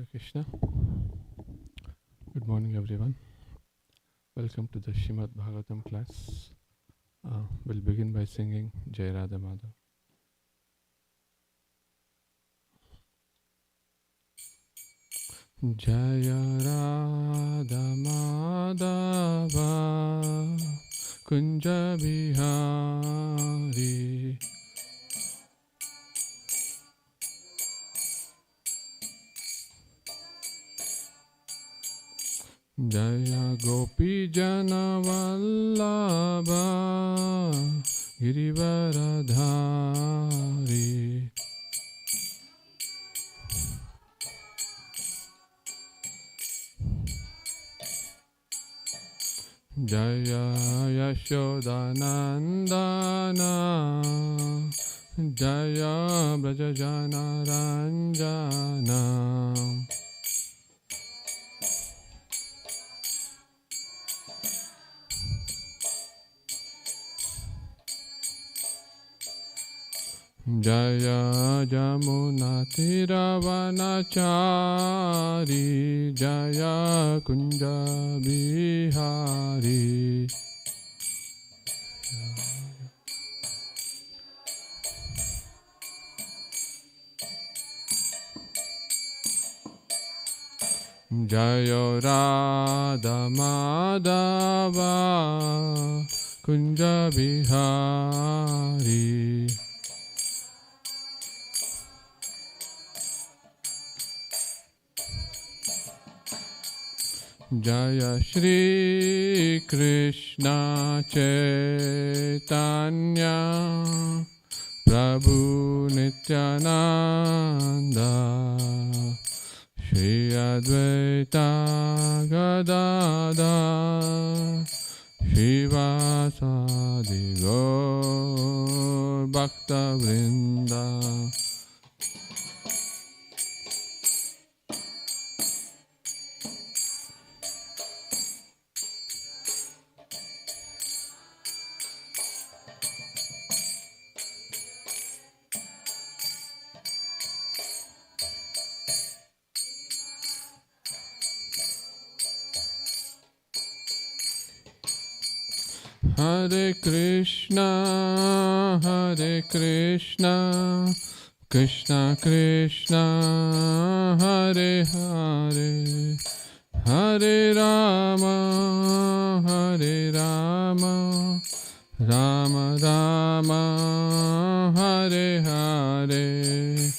Hare Krishna. Good morning, everyone. Welcome to the Srimad Bhagavatam class. We'll begin by singing Jai Radha Madhav. Jaya Radha Madhava Kunja Bihari Jaya Gopi Jana Vallabha Girivaradhari Jaya Yashodanandana Jaya Brajajana Ranjana Jaya Jamuna Tiravanachari Jaya Kunja Bihari Jaya Radha Madhava Kunja Bihari Jaya Shri Krishna Chaitanya Prabhu Nityananda Shri Advaita Gadadhar Shivasadi Gaur Bhakta Vrinda Hare Krishna, Krishna Krishna, Hare Hare, Hare Rama, Rama Rama, Hare Hare.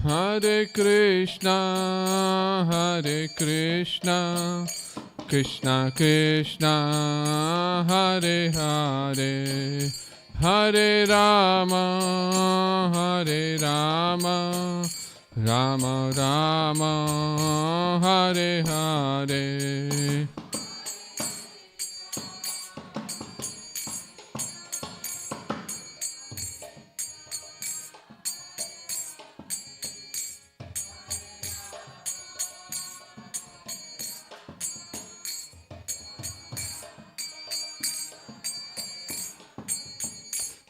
Hare Krishna, Krishna Krishna, Hare Hare, Hare Rama, Rama Rama, Hare Hare.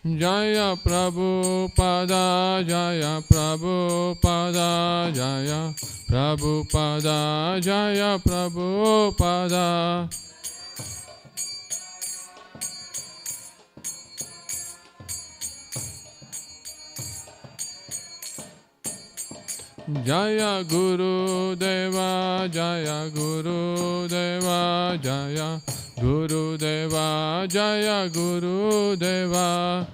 Jaya Prabhupada, Jaya Prabhupada, Jaya Prabhupada, Jaya Prabhupada. Jaya Guru Deva, Jaya Guru Deva, Jaya Guru Deva, Jaya Guru Deva.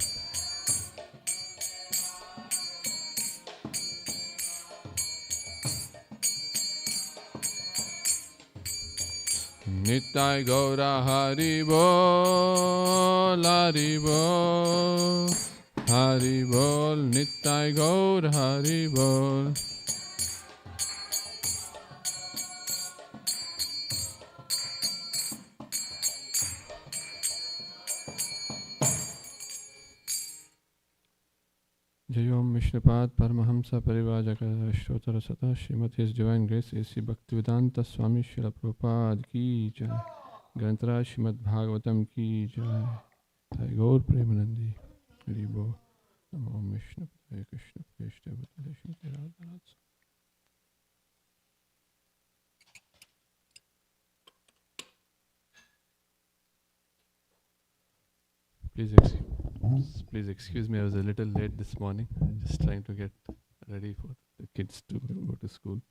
Nitai Gaura Hari Bol, Hari Bol, Hari Bol, Nitai Gaura Hari Bol. Jayom Mishnapad Paramahamsa Parivajaka Shrotra Sata Srimad His Divine Grace A.C. Bhaktivedanta Swami Srila Prabhupada Ki Jai Granthara Srimad Bhagavatam Ki Jai Thai Gaur Premanandi Haribo Namo Vishnu Padaya Krishna Prishta Bhutale Shimati Radharat. Please excuse me, I was a little late this morning. I'm just trying to get ready for the kids to go to school.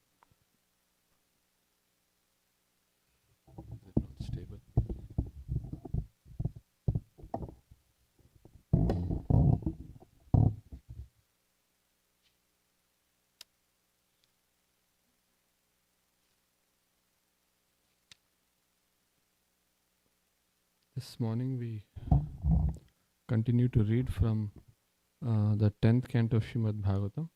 Is it not stable? This morning we continue to read from the 10th canto of Srimad Bhagavatam,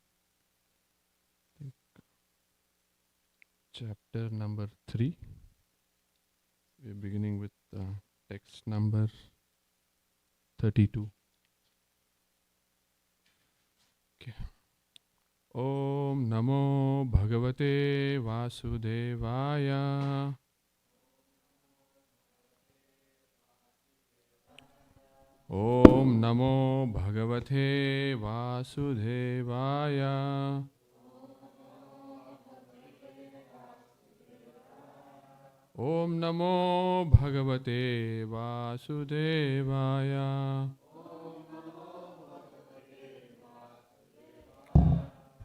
chapter number 3. We're beginning with text number 32. Okay. Om Namo Bhagavate Vasudevaya. Om Namo Bhagavate Vasudevaya. Om Namo Bhagavate Vasudevaya.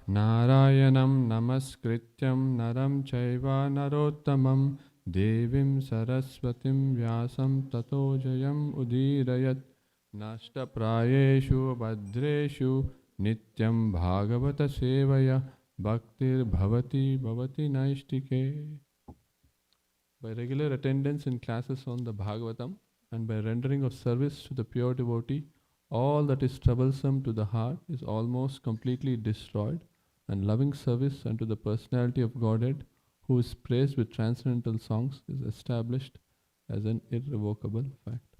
Narayanam Namaskrityam Naram Chaiva Narottamam Devim Saraswatim Vyasam Tato Jayam Udirayat Nashta Prayeshu Bhadreshu Nityam Bhagavata Sevaya Bhaktir Bhavati Bhavati Naishtike. By regular attendance in classes on the Bhagavatam and by rendering of service to the pure devotee, all that is troublesome to the heart is almost completely destroyed, and loving service unto the personality of Godhead, who is praised with transcendental songs, is established as an irrevocable fact.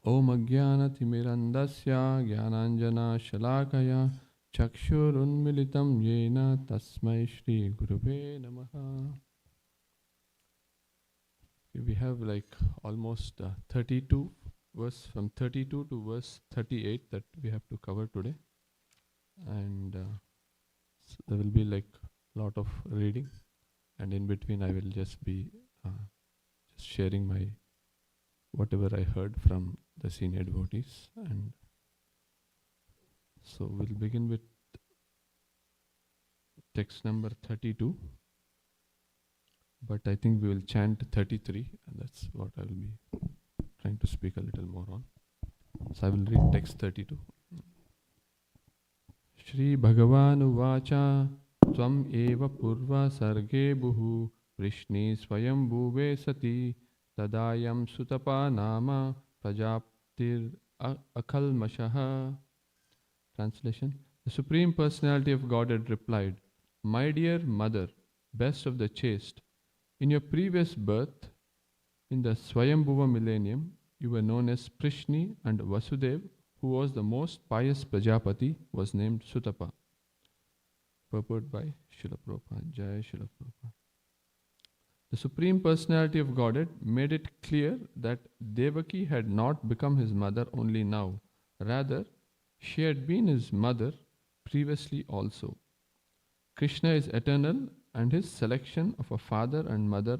Om Ajnana Timirandasya Jnananjana Shalakaya Chakshur Unmilitam Yena Tasmai Shri Guruve Namaha. We have like almost 32 verse from 32 to verse 38 that we have to cover today, and so there will be like a lot of reading, and in between I will just be just sharing my whatever I heard from the senior devotees. And so we'll begin with text number 32, but I think we will chant 33, and that's what I will be trying to speak a little more on. So I will read text 32. Shri Bhagavan Uvacha Tvam eva purva sarge buhu Prishni swayam bhuve sati Tadayam sutapa nama Prajaptir akalmashaha. Translation. The Supreme Personality of Godhead replied, My dear mother, best of the chaste, in your previous birth, in the Swayambhuva millennium, you were known as Prishni, and Vasudev, who was the most pious Prajapati, was named Sutapa. Purport by Srila Prabhupada. Jai Srila Prabhupada. The Supreme Personality of Godhead made it clear that Devaki had not become his mother only now. Rather, she had been his mother previously also. Krishna is eternal, and his selection of a father and mother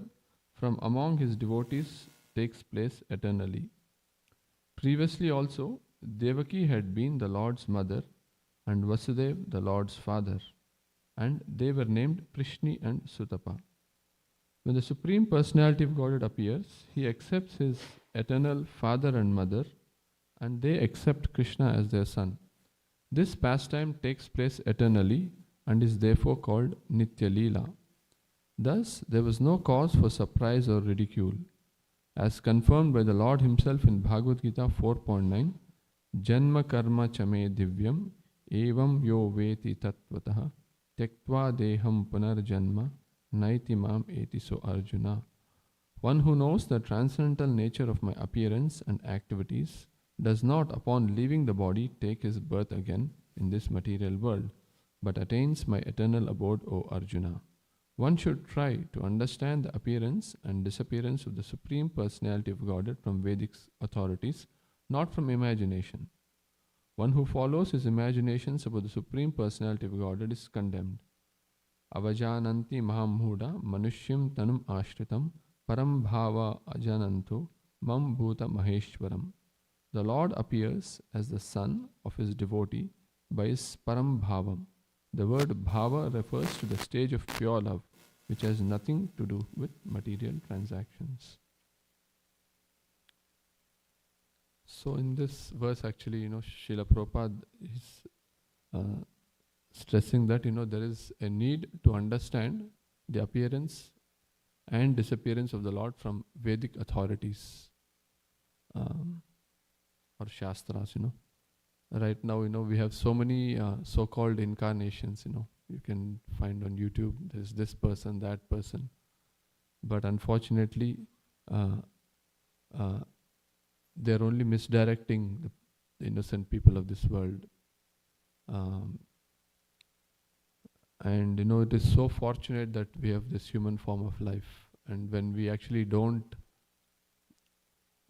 from among his devotees takes place eternally. Previously also, Devaki had been the Lord's mother and Vasudev the Lord's father, and they were named Prishni and Sutapa. When the Supreme Personality of Godhead appears, he accepts his eternal father and mother, and they accept Krishna as their son. This pastime takes place eternally and is therefore called Nitya Leela. Thus, there was no cause for surprise or ridicule. As confirmed by the Lord himself in Bhagavad Gita 4.9, Janma karma chame divyam evam yo veti tattvataha tyaktva deham punarjanma naiti mam eti so Arjuna. One who knows the transcendental nature of my appearance and activities does not, upon leaving the body, take his birth again in this material world, but attains my eternal abode, O Arjuna. One should try to understand the appearance and disappearance of the Supreme Personality of Godhead from Vedic authorities, not from imagination. One who follows his imaginations about the Supreme Personality of Godhead is condemned. Avajananti mahamhuda manushyam tanum ashritam param bhava ajananto mam bhuta maheshwaram. The Lord appears as the son of his devotee by his param bhavam. The word bhava refers to the stage of pure love, which has nothing to do with material transactions. So in this verse, actually, Srila Prabhupada is stressing that, there is a need to understand the appearance and disappearance of the Lord from Vedic authorities or Shastras, Right now, we have so many so-called incarnations, You can find on YouTube, there's this person, that person. But unfortunately, they're only misdirecting the innocent people of this world. And it is so fortunate that we have this human form of life. And when we actually don't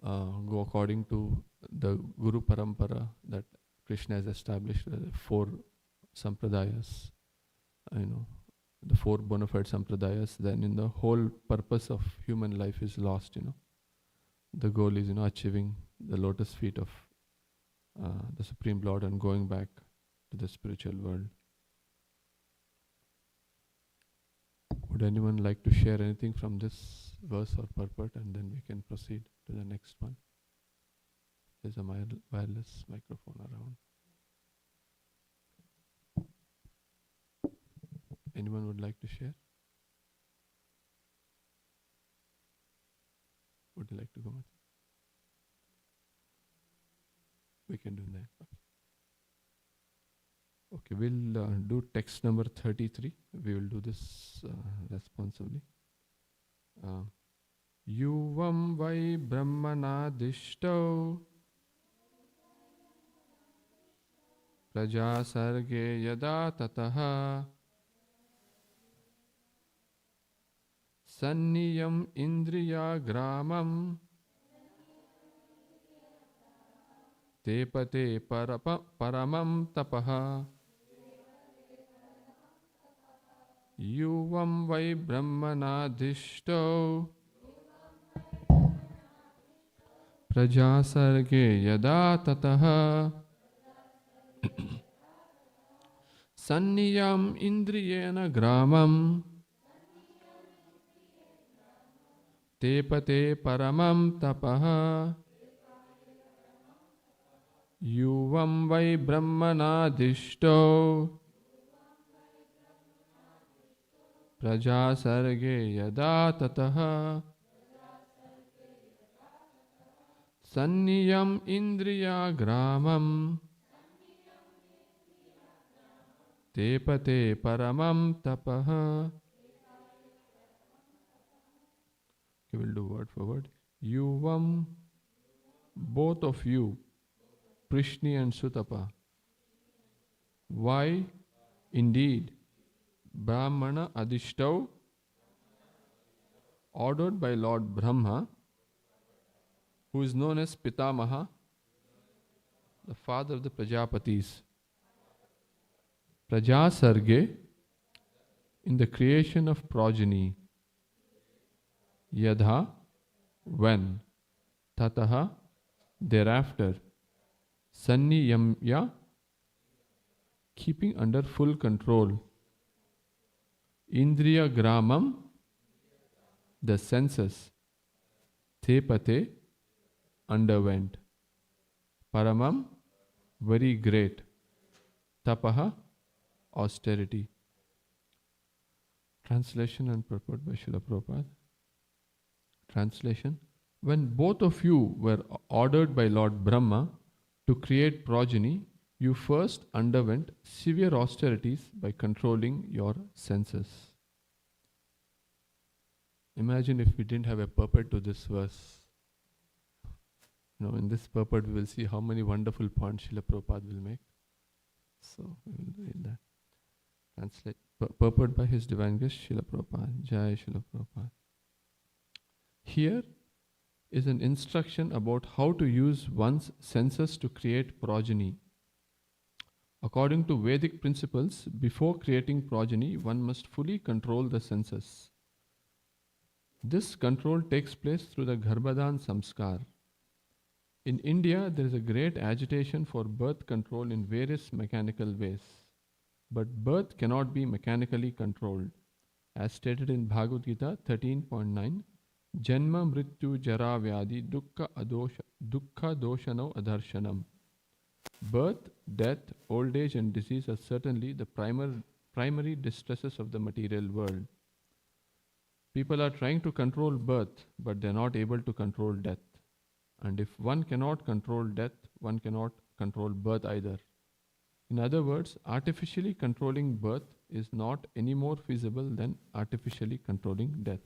go according to the Guru Parampara that Krishna has established, the 4 sampradayas, the 4 bona fide sampradayas, then the whole purpose of human life is lost, The goal is, achieving the lotus feet of the Supreme Lord and going back to the spiritual world. Would anyone like to share anything from this verse or purport, and then we can proceed to the next one? There's a wireless microphone around. Anyone would like to share? Would you like to go? We can do that. Okay, we'll do text number 33. We will do this responsibly. Yuvam vai brahmanadishto praja sarge yada tataha sanniyam indriya gramam tepate paramam tapaha. Yuvam vai brahmanadishto praja sarge yada tataha sanniyam indriyena gramam tepate paramam tapaha. Yuvam vai brahmanadishto praja sarge yada tataha sanniyam indriya gramam tepate paramam tapaha. Okay, we'll do word for word. Yuvam, both of you, Prishni and Sutapa. Why? Indeed, Brahmana Adishtav, ordered by Lord Brahma, who is known as Pitamaha, the father of the Prajapatis. Praja Sarge, in the creation of progeny. Yadha, when. Tataha, thereafter. Sanniyamya, keeping under full control. Indriya Gramam, the senses. Tepate, underwent. Paramam, very great. Tapaha, austerity. Translation and purport by Srila Prabhupada. Translation: when both of you were ordered by Lord Brahma to create progeny, you first underwent severe austerities by controlling your senses. Imagine if we didn't have a purport to this verse. In this purport we will see how many wonderful points Srila Prabhupada will make. So we will read that. Translate. Purport by His Divine Grace, Srila Prabhupada. Jai Srila Prabhupada. Here is an instruction about how to use one's senses to create progeny. According to Vedic principles, before creating progeny, one must fully control the senses. This control takes place through the Garbhadan Samskar. In India, there is a great agitation for birth control in various mechanical ways. But birth cannot be mechanically controlled. As stated in Bhagavad Gita 13.9, Janma Mrityu Jara Vyadi Dukkha Doshano Adharshanam. Birth, death, old age and disease are certainly the primary distresses of the material world. People are trying to control birth, but they are not able to control death. And if one cannot control death, one cannot control birth either. In other words, artificially controlling birth is not any more feasible than artificially controlling death.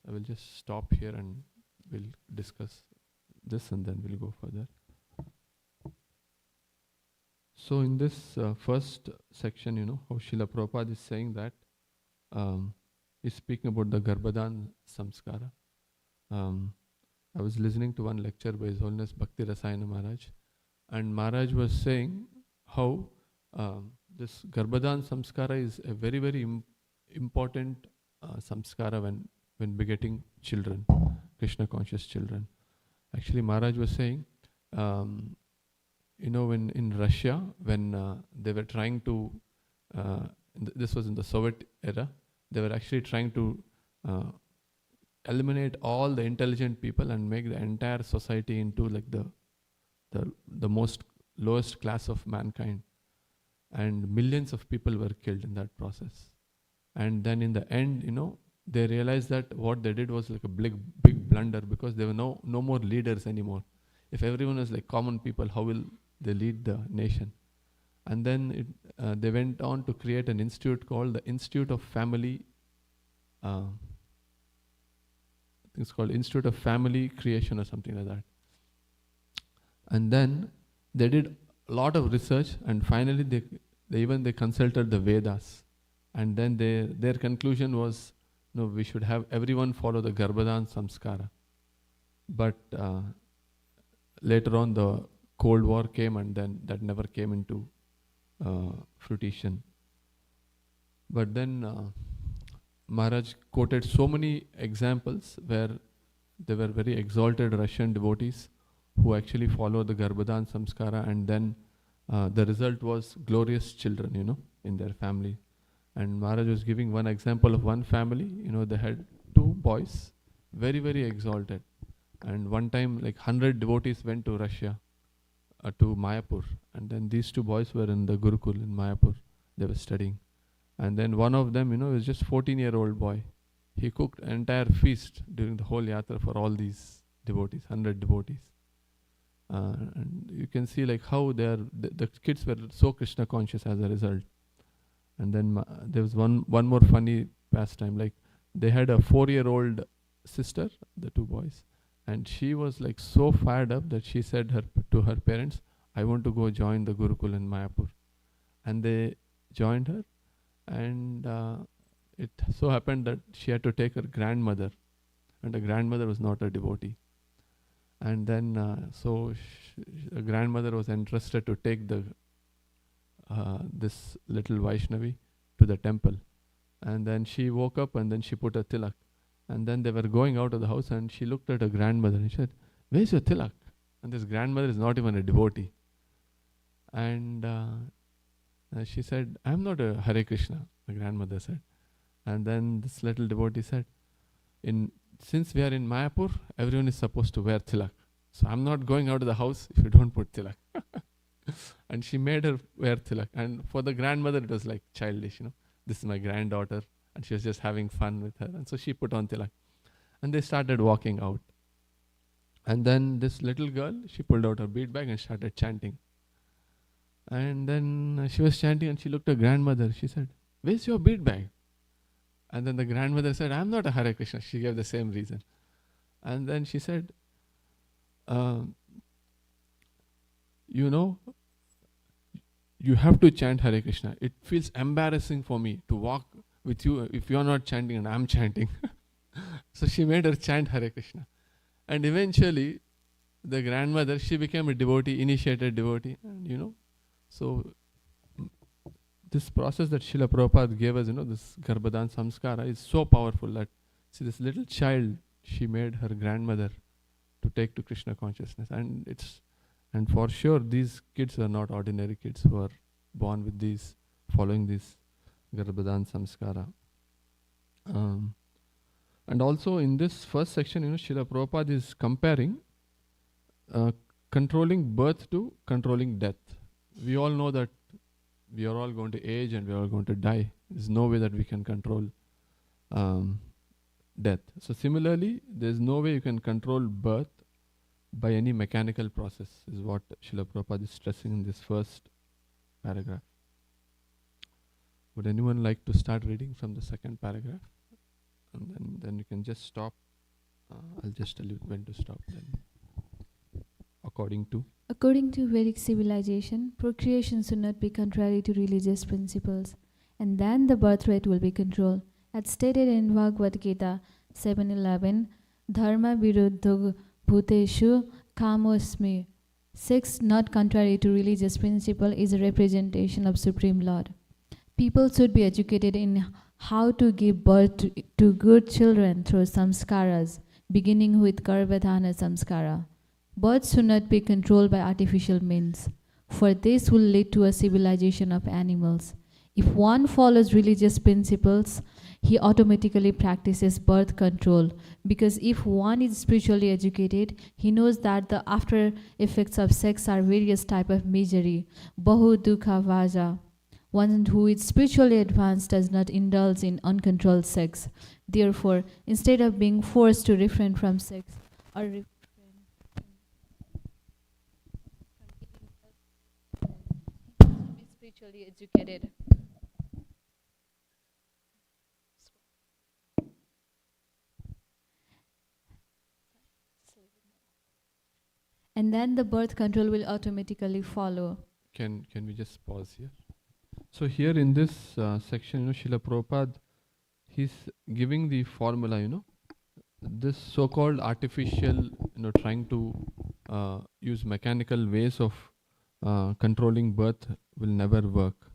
I will just stop here and we'll discuss this and then we'll go further. So in this first section, how Srila Prabhupada is saying that he's speaking about the Garbhadan Samskara. I was listening to one lecture by His Holiness Bhakti Rasayana Maharaj, and Maharaj was saying how this Garbhadan Samskara is a very, very important samskara when begetting children, Krishna conscious children. Actually, Maharaj was saying, when in Russia, when they were trying to, this was in the Soviet era, they were actually trying to eliminate all the intelligent people and make the entire society into like the most lowest class of mankind. And millions of people were killed in that process. And then in the end, they realized that what they did was like a big blunder, because there were no more leaders anymore. If everyone was like common people, how will they lead the nation? And then they went on to create an institute called the Institute of Family. I think it's called Institute of Family Creation or something like that. And then they did a lot of research, and finally they consulted the Vedas. And then their conclusion was, we should have everyone follow the Garbhadan Samskara. But later on the Cold War came, and then that never came into fruition. But then Maharaj quoted so many examples where there were very exalted Russian devotees who actually followed the Garbhadan Samskara, and then the result was glorious children, in their family. And Maharaj was giving one example of one family, they had two boys, very, very exalted. And one time, like 100 devotees went to Russia, to Mayapur. And then these two boys were in the Gurukul in Mayapur. They were studying. And then one of them, was just 14-year-old boy. He cooked an entire feast during the whole yatra for all these devotees, 100 devotees. And you can see like how the kids were so Krishna conscious as a result. And then there was one more funny pastime. Like they had a 4-year-old sister, the two boys, and she was like so fired up that she said to her parents, "I want to go join the Gurukul in Mayapur." And they joined her, and it so happened that she had to take her grandmother, and the grandmother was not a devotee. And then the grandmother was interested to take this little Vaishnavi to the temple. And then she woke up and then she put a tilak. And then they were going out of the house, and she looked at her grandmother and she said, "Where's your tilak?" And this grandmother is not even a devotee. And she said, "I'm not a Hare Krishna," the grandmother said. And then this little devotee said, since we are in Mayapur, everyone is supposed to wear tilak. So I'm not going out of the house if you don't put tilak. And she made her wear tilak. And for the grandmother, it was like childish, This is my granddaughter. And she was just having fun with her. And so she put on tilak. And they started walking out. And then this little girl, she pulled out her bead bag and started chanting. And then she was chanting and she looked at her grandmother. She said, "Where's your bead bag?" And then the grandmother said, "I'm not a Hare Krishna." She gave the same reason. And then she said, you have to chant Hare Krishna. It feels embarrassing for me to walk with you if you are not chanting and I'm chanting. So she made her chant Hare Krishna. And eventually, the grandmother, she became a devotee, initiated devotee. And so this process that Srila Prabhupada gave us, this Garbhadan Samskara is so powerful that, see, this little child, she made her grandmother to take to Krishna consciousness. And for sure, these kids are not ordinary kids who are born with these, following this Garbhadan Samskara. And also in this first section, Srila Prabhupada is comparing controlling birth to controlling death. We all know that we are all going to age and we are all going to die. There's no way that we can control death. So similarly, there's no way you can control birth by any mechanical process, is what Srila Prabhupada is stressing in this first paragraph. Would anyone like to start reading from the second paragraph? And then you can just stop. I'll just tell you when to stop then. According to Vedic civilization, procreation should not be contrary to religious principles, and then the birth rate will be controlled. As stated in Bhagavad Gita 7:11, Dharma viruddha bhuteshu kamosmi. Sex not contrary to religious principle is a representation of Supreme Lord. People should be educated in how to give birth to good children through samskaras, beginning with Garbhadhana samskara. Birth should not be controlled by artificial means, for this will lead to a civilization of animals. If one follows religious principles, he automatically practices birth control, because if one is spiritually educated, he knows that the after effects of sex are various types of misery, bahu dukha vaja. One who is spiritually advanced does not indulge in uncontrolled sex. Therefore, instead of being forced to refrain from sex or refrain from eating, he should be spiritually educated. And then the birth control will automatically follow. Can we just pause here? So here in this section, Srila Prabhupada, he's giving the formula, this so-called artificial, trying to use mechanical ways of controlling birth will never work.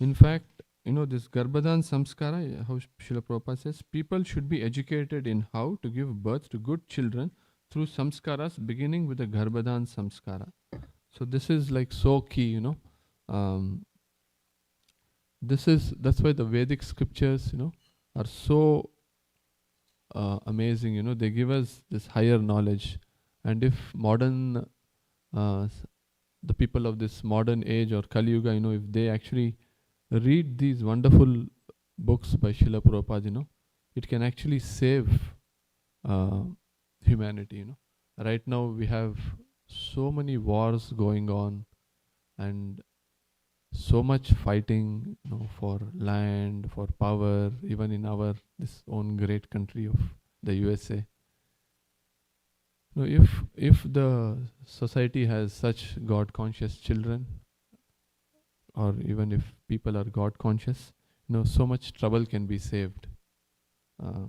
In fact, this Garbhadan Samskara, how Srila Prabhupada says, people should be educated in how to give birth to good children through samskaras, beginning with the Garbhadan Samskara. So this is like so key, that's why the Vedic scriptures, are so amazing. They give us this higher knowledge. And if modern, the people of this modern age or Kali Yuga, if they actually read these wonderful books by Srila Prabhupada, it can actually save humanity. Right now we have so many wars going on and so much fighting, for land, for power, even in our this own great country of the USA. If the society has such God conscious children, or even if people are God conscious, so much trouble can be saved. Okay.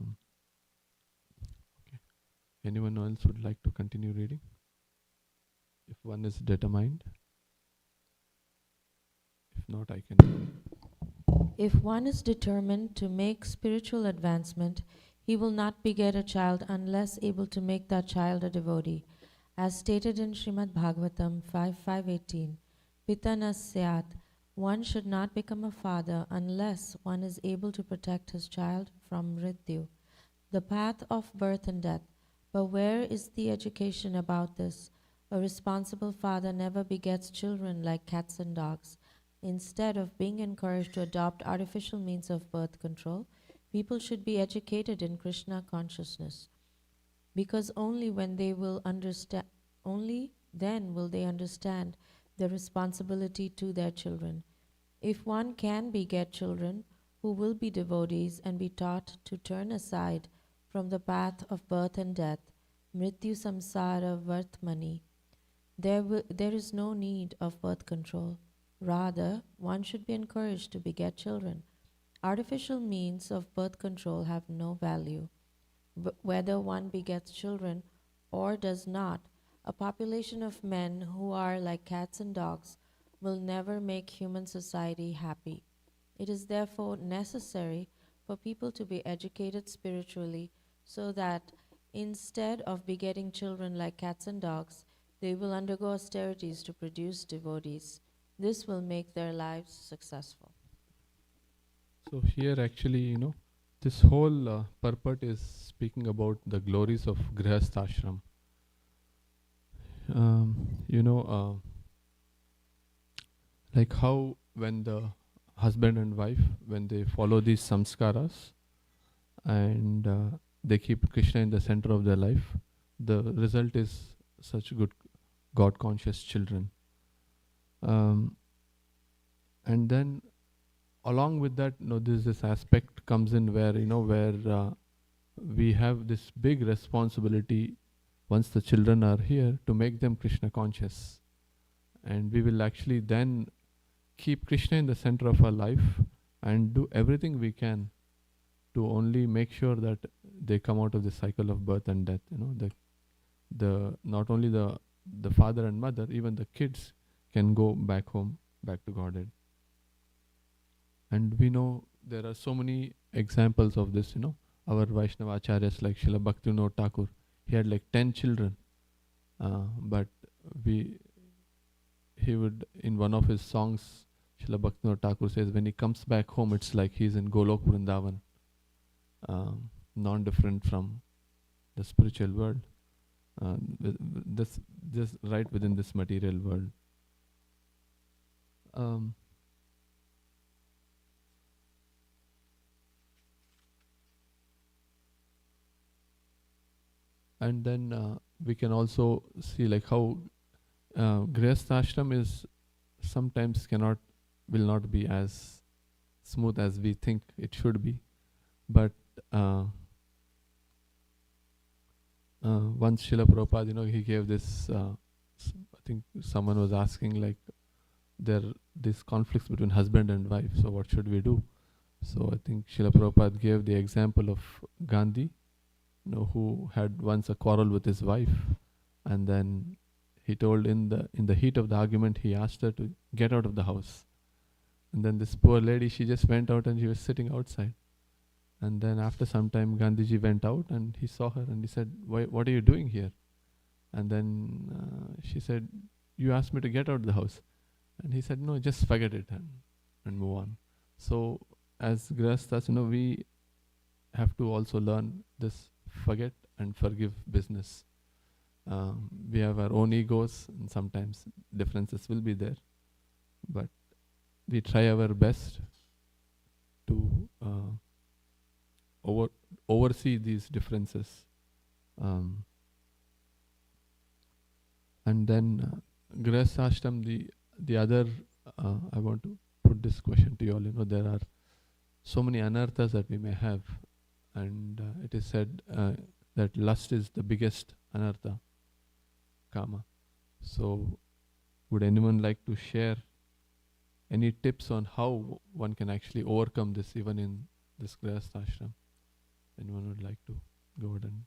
Anyone else would like to continue reading? If one is determined. If not, I can. If one is determined to make spiritual advancement, he will not beget a child unless able to make that child a devotee. As stated in Srimad Bhagavatam 5.5.18, Pita na syat, one should not become a father unless one is able to protect his child from mrityu, the path of birth and death. But where is the education about this? A responsible father never begets children like cats and dogs. Instead of being encouraged to adopt artificial means of birth control, people should be educated in Krishna consciousness, because only then will they understand their responsibility to their children. If one can beget children who will be devotees and be taught to turn aside from the path of birth and death, mrityu samsara vartmani, there is no need of birth control. Rather, one should be encouraged to beget children. Artificial means of birth control have no value. Whether one begets children or does not, a population of men who are like cats and dogs will never make human society happy. It is therefore necessary for people to be educated spiritually so that instead of begetting children like cats and dogs, they will undergo austerities to produce devotees. This will make their lives successful. So here actually, this whole purport is speaking about the glories of Grihastha ashram. Like how when the husband and wife, when they follow these samskaras and they keep Krishna in the center of their life, the result is such good God conscious children. And then along with that, this aspect comes in where we have this big responsibility once the children are here to make them Krishna conscious, and we will actually then keep Krishna in the center of our life and do everything we can to only make sure that they come out of the cycle of birth and death. The not only the father and mother, even the kids can go back home, back to Godhead. And we know there are so many examples of this. Our Vaishnava acharyas like Srila Bhaktivinoda Thakur, he had like 10 children, but he would, in one of his songs, Srila Bhaktivinoda Thakur says, when he comes back home, it's like he's in Golok Vrindavan, non-different from the spiritual world, just right within this material world. And then we can also see like how Grihastha ashram is sometimes will not be as smooth as we think it should be. But once Srila Prabhupada, he gave this, I think someone was asking like, there these conflicts between husband and wife, so what should we do? So I think Srila Prabhupada gave the example of Gandhi, who had once a quarrel with his wife, and then he told in the heat of the argument, he asked her to get out of the house. And then this poor lady, she just went out and she was sitting outside. And then after some time, Gandhiji went out and he saw her and he said, what are you doing here? And then she said, you asked me to get out of the house. And he said, no, just forget it and move on. So as Grihasthas, we have to also learn this forget and forgive business. We have our own egos and sometimes differences will be there. But we try our best to oversee these differences. And then Grihastha ashram, the other, I want to put this question to you all. There are so many anarthas that we may have, and it is said that lust is the biggest anartha, kama. So would anyone like to share any tips on how one can actually overcome this even in this Grihastha ashram? Anyone would like to go ahead and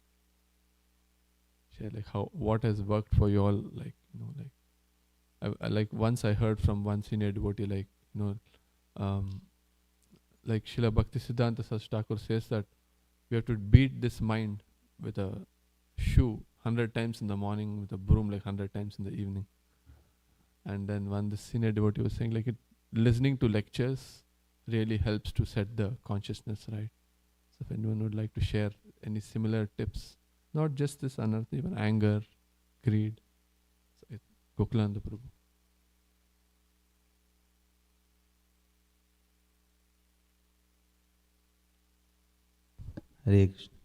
share like what has worked for you all, I like once I heard from one senior devotee, like Srila Bhaktisiddhanta Saraswati Thakur says that we have to beat this mind with a shoe 100 times in the morning, with a broom like 100 times in the evening. And then one the senior devotee was saying like listening to lectures really helps to set the consciousness right. So if anyone would like to share any similar tips, not just this anartha, even anger, greed. So Gokulananda Prabhu. Hare Krishna.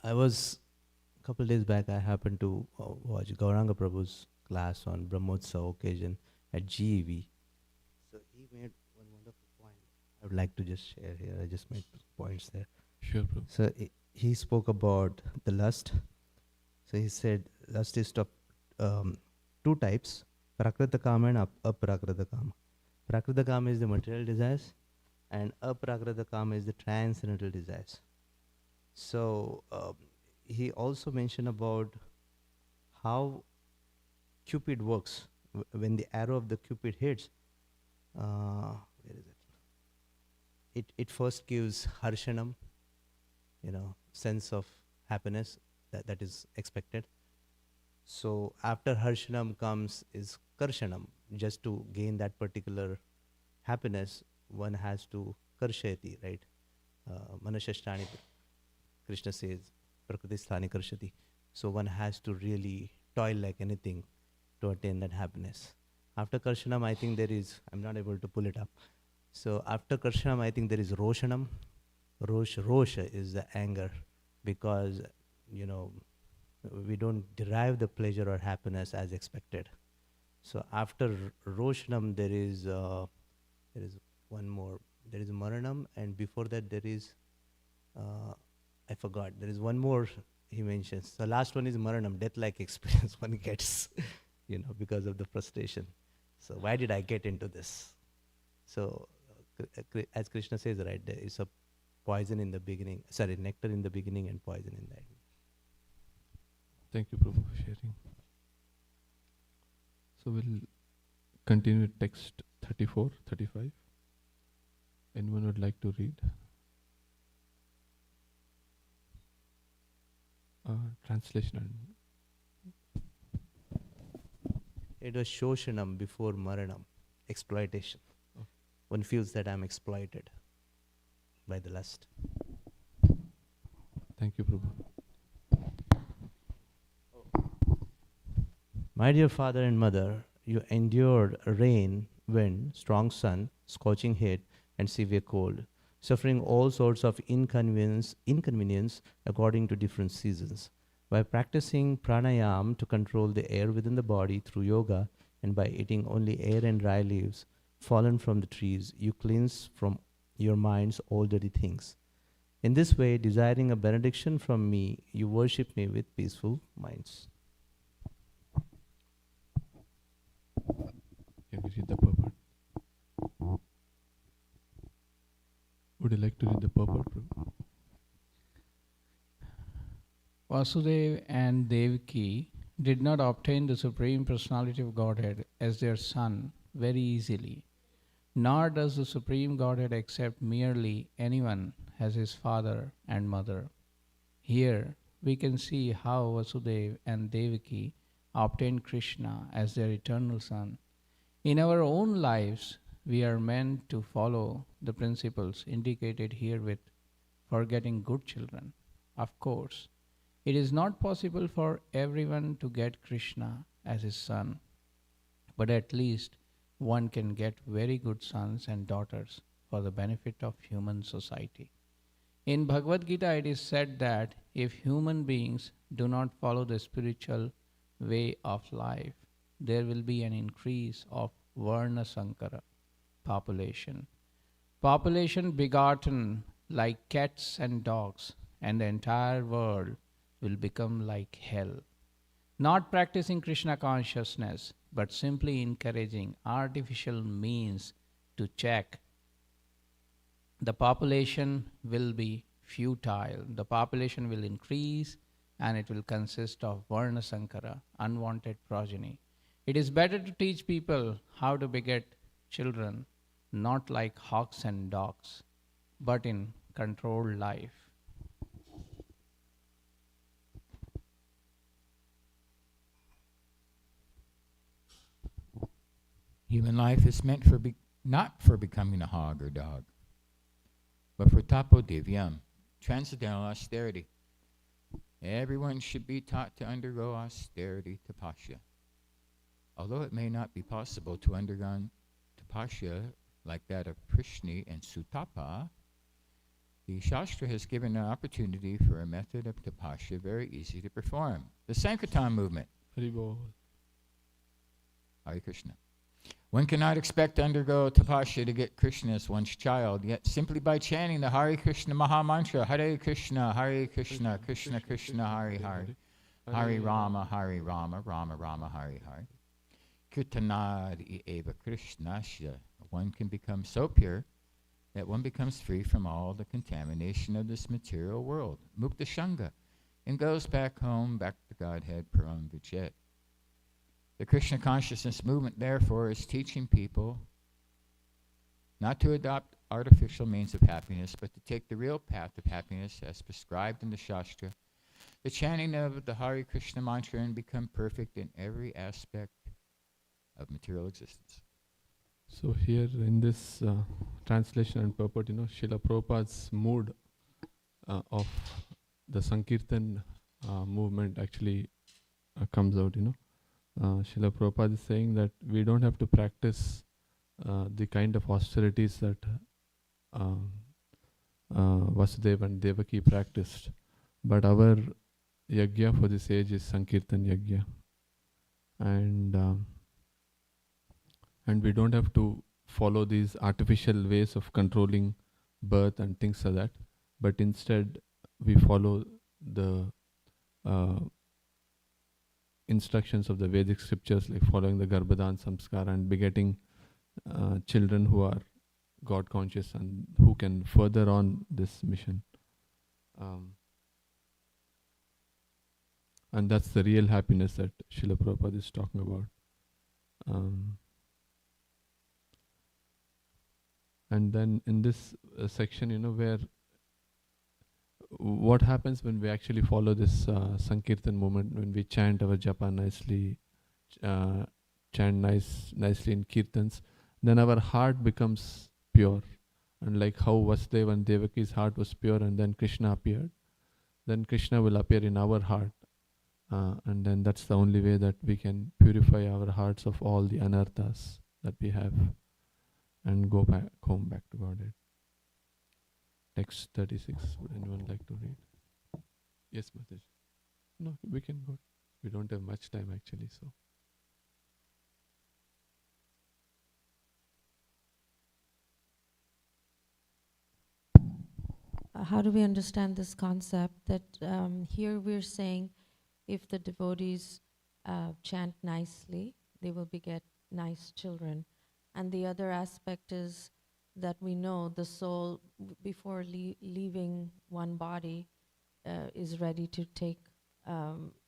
I was a couple of days back. I happened to watch Gauranga Prabhu's class on Brahmotsav occasion at GEV. So he made one wonderful point. I would like to just share here. I just made points there. Sure, Prabhu. So he spoke about the lust. So he said lust is two types. Prakrita Kama and Aprakrita Kama. Prakrita Kama is the material desires, and Aprakrita Kama is the transcendental desires. So he also mentioned about how Cupid works. When the arrow of the Cupid hits, where is it? It first gives harshanam, sense of happiness that is expected. So after harshanam comes is karshanam. Just to gain that particular happiness, one has to karshayati, right? Manashashtani, Krishna says, prakritisthani karshati. So one has to really toil like anything to attain that happiness. After karshanam, I think there is, I'm not able to pull it up. So after karshanam, I think there is roshanam. Rosha is the anger, because, we don't derive the pleasure or happiness as expected. So after roshanam, there is one more. There is maranam, and before that there is, I forgot. There is one more he mentions. The last one is maranam, death-like experience one gets, because of the frustration. So why did I get into this? So as Krishna says, right, there is a poison in the beginning, nectar in the beginning and poison in the end. Thank you, Prabhu, for sharing. So we'll continue with text 34, 35. Anyone would like to read? Translation. It was shoshanam before maranam, exploitation. Oh. One feels that I'm exploited by the lust. Thank you, Prabhu. My dear father and mother, you endured rain, wind, strong sun, scorching heat, and severe cold, suffering all sorts of inconvenience according to different seasons. By practicing pranayam to control the air within the body through yoga, and by eating only air and dry leaves fallen from the trees, you cleanse from your minds all dirty things. In this way, desiring a benediction from me, you worship me with peaceful minds. Can we read the purport? Would you like to read the purport, Prabhu? Vasudeva and Devaki did not obtain the Supreme Personality of Godhead as their son very easily, nor does the Supreme Godhead accept merely anyone as his father and mother. Here we can see how Vasudeva and Devaki obtained Krishna as their eternal son. In our own lives, we are meant to follow the principles indicated here with forgetting good children. Of course, it is not possible for everyone to get Krishna as his son, but at least one can get very good sons and daughters for the benefit of human society. In Bhagavad Gita, it is said that if human beings do not follow the spiritual way of life, there will be an increase of Varna Sankara, population. Population begotten like cats and dogs, and the entire world will become like hell. Not practicing Krishna consciousness, but simply encouraging artificial means to check, the population will be futile. The population will increase, and it will consist of Varna Sankara, unwanted progeny. It is better to teach people how to beget children, not like hawks and dogs, but in controlled life. Human life is meant for not for becoming a hog or dog, but for tapo divyam, transcendental austerity. Everyone should be taught to undergo austerity tapasya. Although it may not be possible to undergo tapasya like that of Prishni and Sutapa, the Shastra has given an opportunity for a method of tapasya very easy to perform. The Sankirtan movement. Haribol. Hare Krishna. One cannot expect to undergo tapasya to get Krishna as one's child, yet simply by chanting the Hare Krishna Maha Mantra, Hare Krishna, Krishna Krishna, Hare Hare, Hare Rama, Rama Rama, Hare Hare, Kirtanadi eva Krishnasya. One can become so pure that one becomes free from all the contamination of this material world, Mukta Shanga, and goes back home, back to Godhead, Param Vijit. The Krishna consciousness movement, therefore, is teaching people not to adopt artificial means of happiness, but to take the real path of happiness as prescribed in the Shastra, the chanting of the Hare Krishna mantra, and become perfect in every aspect of material existence. So here in this translation and purport, Srila Prabhupada's mood of the Sankirtan movement actually comes out, Srila Prabhupada is saying that we don't have to practice the kind of austerities that Vasudeva and Devaki practiced, but our yajna for this age is Sankirtan yajna, and we don't have to follow these artificial ways of controlling birth and things like that, but instead we follow the instructions of the Vedic scriptures, like following the Garbhadan Samskara and begetting children who are God conscious and who can further on this mission. And that's the real happiness that Srila Prabhupada is talking about. And then in this section, where what happens when we actually follow this Sankirtan movement, when we chant our japa nicely, chant nicely in kirtans, then our heart becomes pure. And like how Vasudeva and Devaki's heart was pure and then Krishna appeared, then Krishna will appear in our heart. And then that's the only way that we can purify our hearts of all the anarthas that we have and go back home, back to Godhead. Text 36. Would anyone like to read? Yes, Mataji. No, we can go. We don't have much time actually, so. How do we understand this concept that here we're saying if the devotees chant nicely, they will beget nice children. And the other aspect is that we know the soul, before leaving one body, is ready to take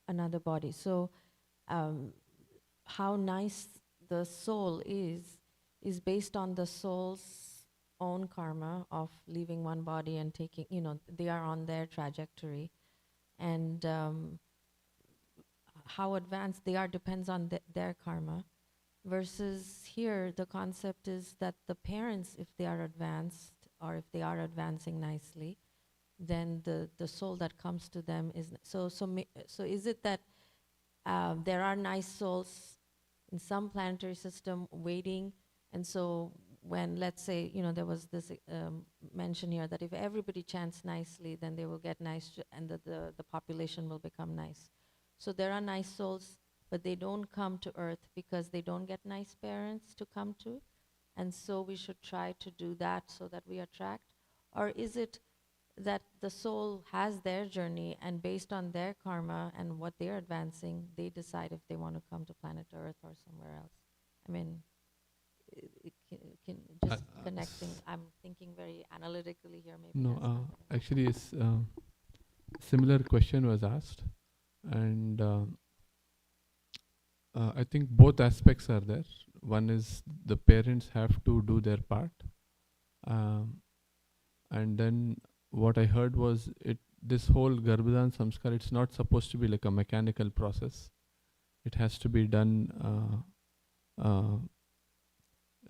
another body. So how nice the soul is based on the soul's own karma of leaving one body and taking, they are on their trajectory. And how advanced they are depends on their karma. Versus here, the concept is that the parents, if they are advanced or if they are advancing nicely, then the soul that comes to them is so is it that there are nice souls in some planetary system waiting, and so when, let's say, there was this mention here that if everybody chants nicely, then they will get nice and the population will become nice. So there are nice souls, but they don't come to earth because they don't get nice parents to come to. And so we should try to do that so that we attract. Or is it that the soul has their journey and based on their karma and what they're advancing, they decide if they want to come to planet Earth or somewhere else? I mean, it can just connecting. I'm thinking very analytically here. Maybe No, actually, it's similar question was asked, and I think both aspects are there. One is the parents have to do their part, and then what I heard was this whole Garbhadan Samskar, it's not supposed to be like a mechanical process. It has to be done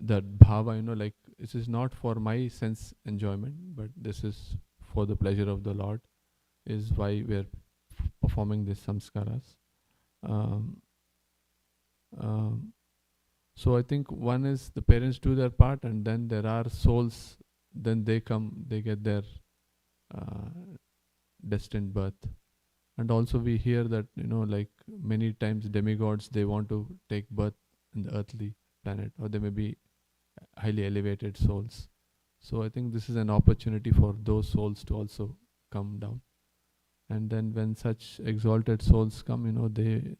that bhava, like this is not for my sense enjoyment, but this is for the pleasure of the Lord, is why we're performing these samskaras. So I think one is the parents do their part, and then there are souls, then they come, they get their destined birth. And also we hear that, like many times demigods, they want to take birth in the earthly planet, or they may be highly elevated souls. So I think this is an opportunity for those souls to also come down. And then when such exalted souls come,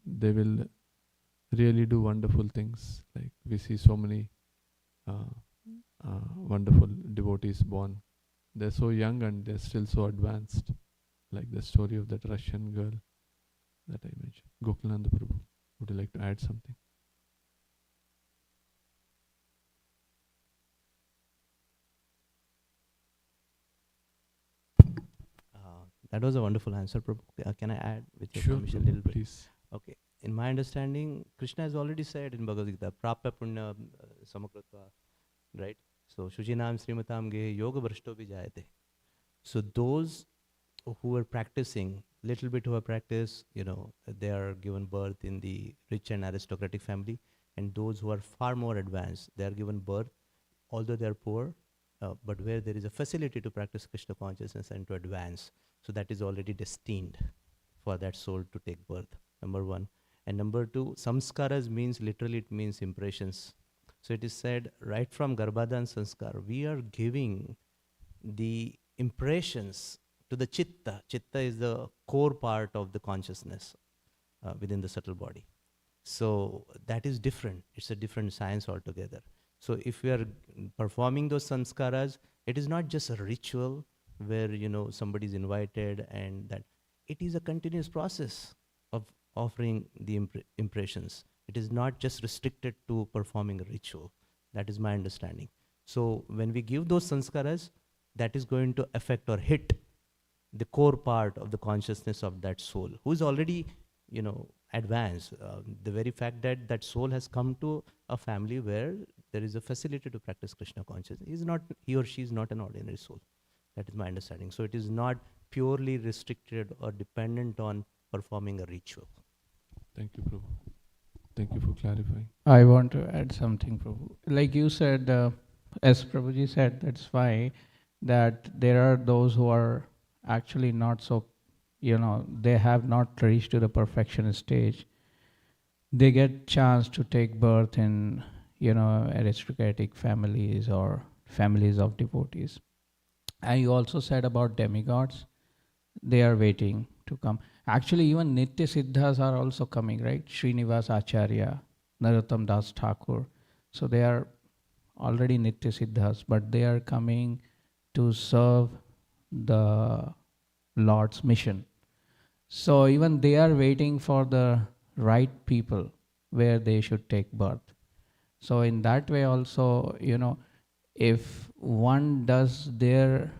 they will really do wonderful things. Like we see so many uh, wonderful devotees born. They're so young and they're still so advanced. Like the story of that Russian girl that I mentioned. Gokulananda Prabhu. Would you like to add something? That was a wonderful answer, Prabhu. Can I add, with your Sure, permission, a Prabhu, little bit? please. Okay. In my understanding, Krishna has already said in Bhagavad Gita, Prapya Punya Samakritva, right? So, Shujinam Srimatam Ge Yoga Vrashto Vijayate. So, those who are practicing, little bit who are practiced, they are given birth in the rich and aristocratic family. And those who are far more advanced, they are given birth, although they are poor, but where there is a facility to practice Krishna consciousness and to advance. So that is already destined for that soul to take birth, number one. And number two, samskaras means, literally it means impressions. So it is said right from Garbhadan Sanskar, we are giving the impressions to the chitta. Chitta is the core part of the consciousness within the subtle body. So that is different. It's a different science altogether. So if we are performing those sanskaras, it is not just a ritual where somebody is invited, and that it is a continuous process of offering the impressions. It is not just restricted to performing a ritual. That is my understanding. So when we give those sanskaras, that is going to affect or hit the core part of the consciousness of that soul, who is already advanced. The very fact that that soul has come to a family where there is a facility to practice Krishna consciousness, he or she is not an ordinary soul. That is my understanding. So it is not purely restricted or dependent on performing a ritual. Thank you, Prabhu. Thank you for clarifying. I want to add something, Prabhu. Like you said, as Prabhuji said, that's why that there are those who are actually not so, they have not reached to the perfection stage. They get chance to take birth in, aristocratic families or families of devotees. And you also said about demigods, they are waiting to come. Actually, even Nitya Siddhas are also coming, right? Srinivas Acharya, Narottam Das Thakur. So they are already Nitya Siddhas, but they are coming to serve the Lord's mission. So even they are waiting for the right people where they should take birth. So in that way also, if one does their,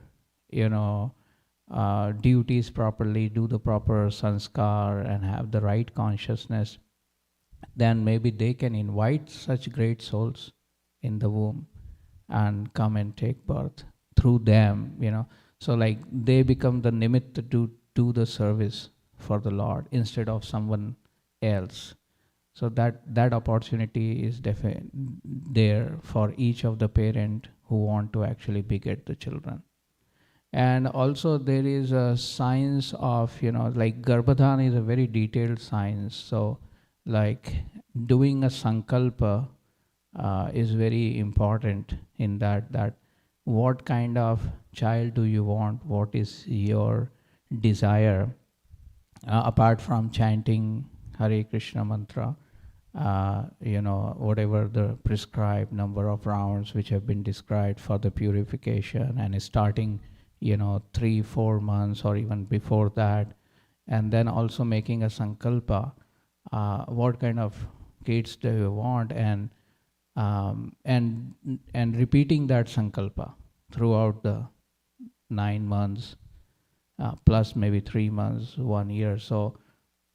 duties properly, do the proper sanskar and have the right consciousness, then maybe they can invite such great souls in the womb and come and take birth through them, So like they become the nimitta to do the service for the Lord instead of someone else. So that opportunity is definitely there for each of the parent who want to actually beget the children. And also there is a science of, like Garbhadan is a very detailed science. So like doing a sankalpa is very important in that what kind of child do you want, what is your desire, apart from chanting Hare Krishna mantra, whatever the prescribed number of rounds which have been described for the purification, and starting 3-4 months or even before that, and then also making a sankalpa, what kind of kids do you want, and repeating that sankalpa throughout the 9 months, plus maybe 3 months, 1 year. So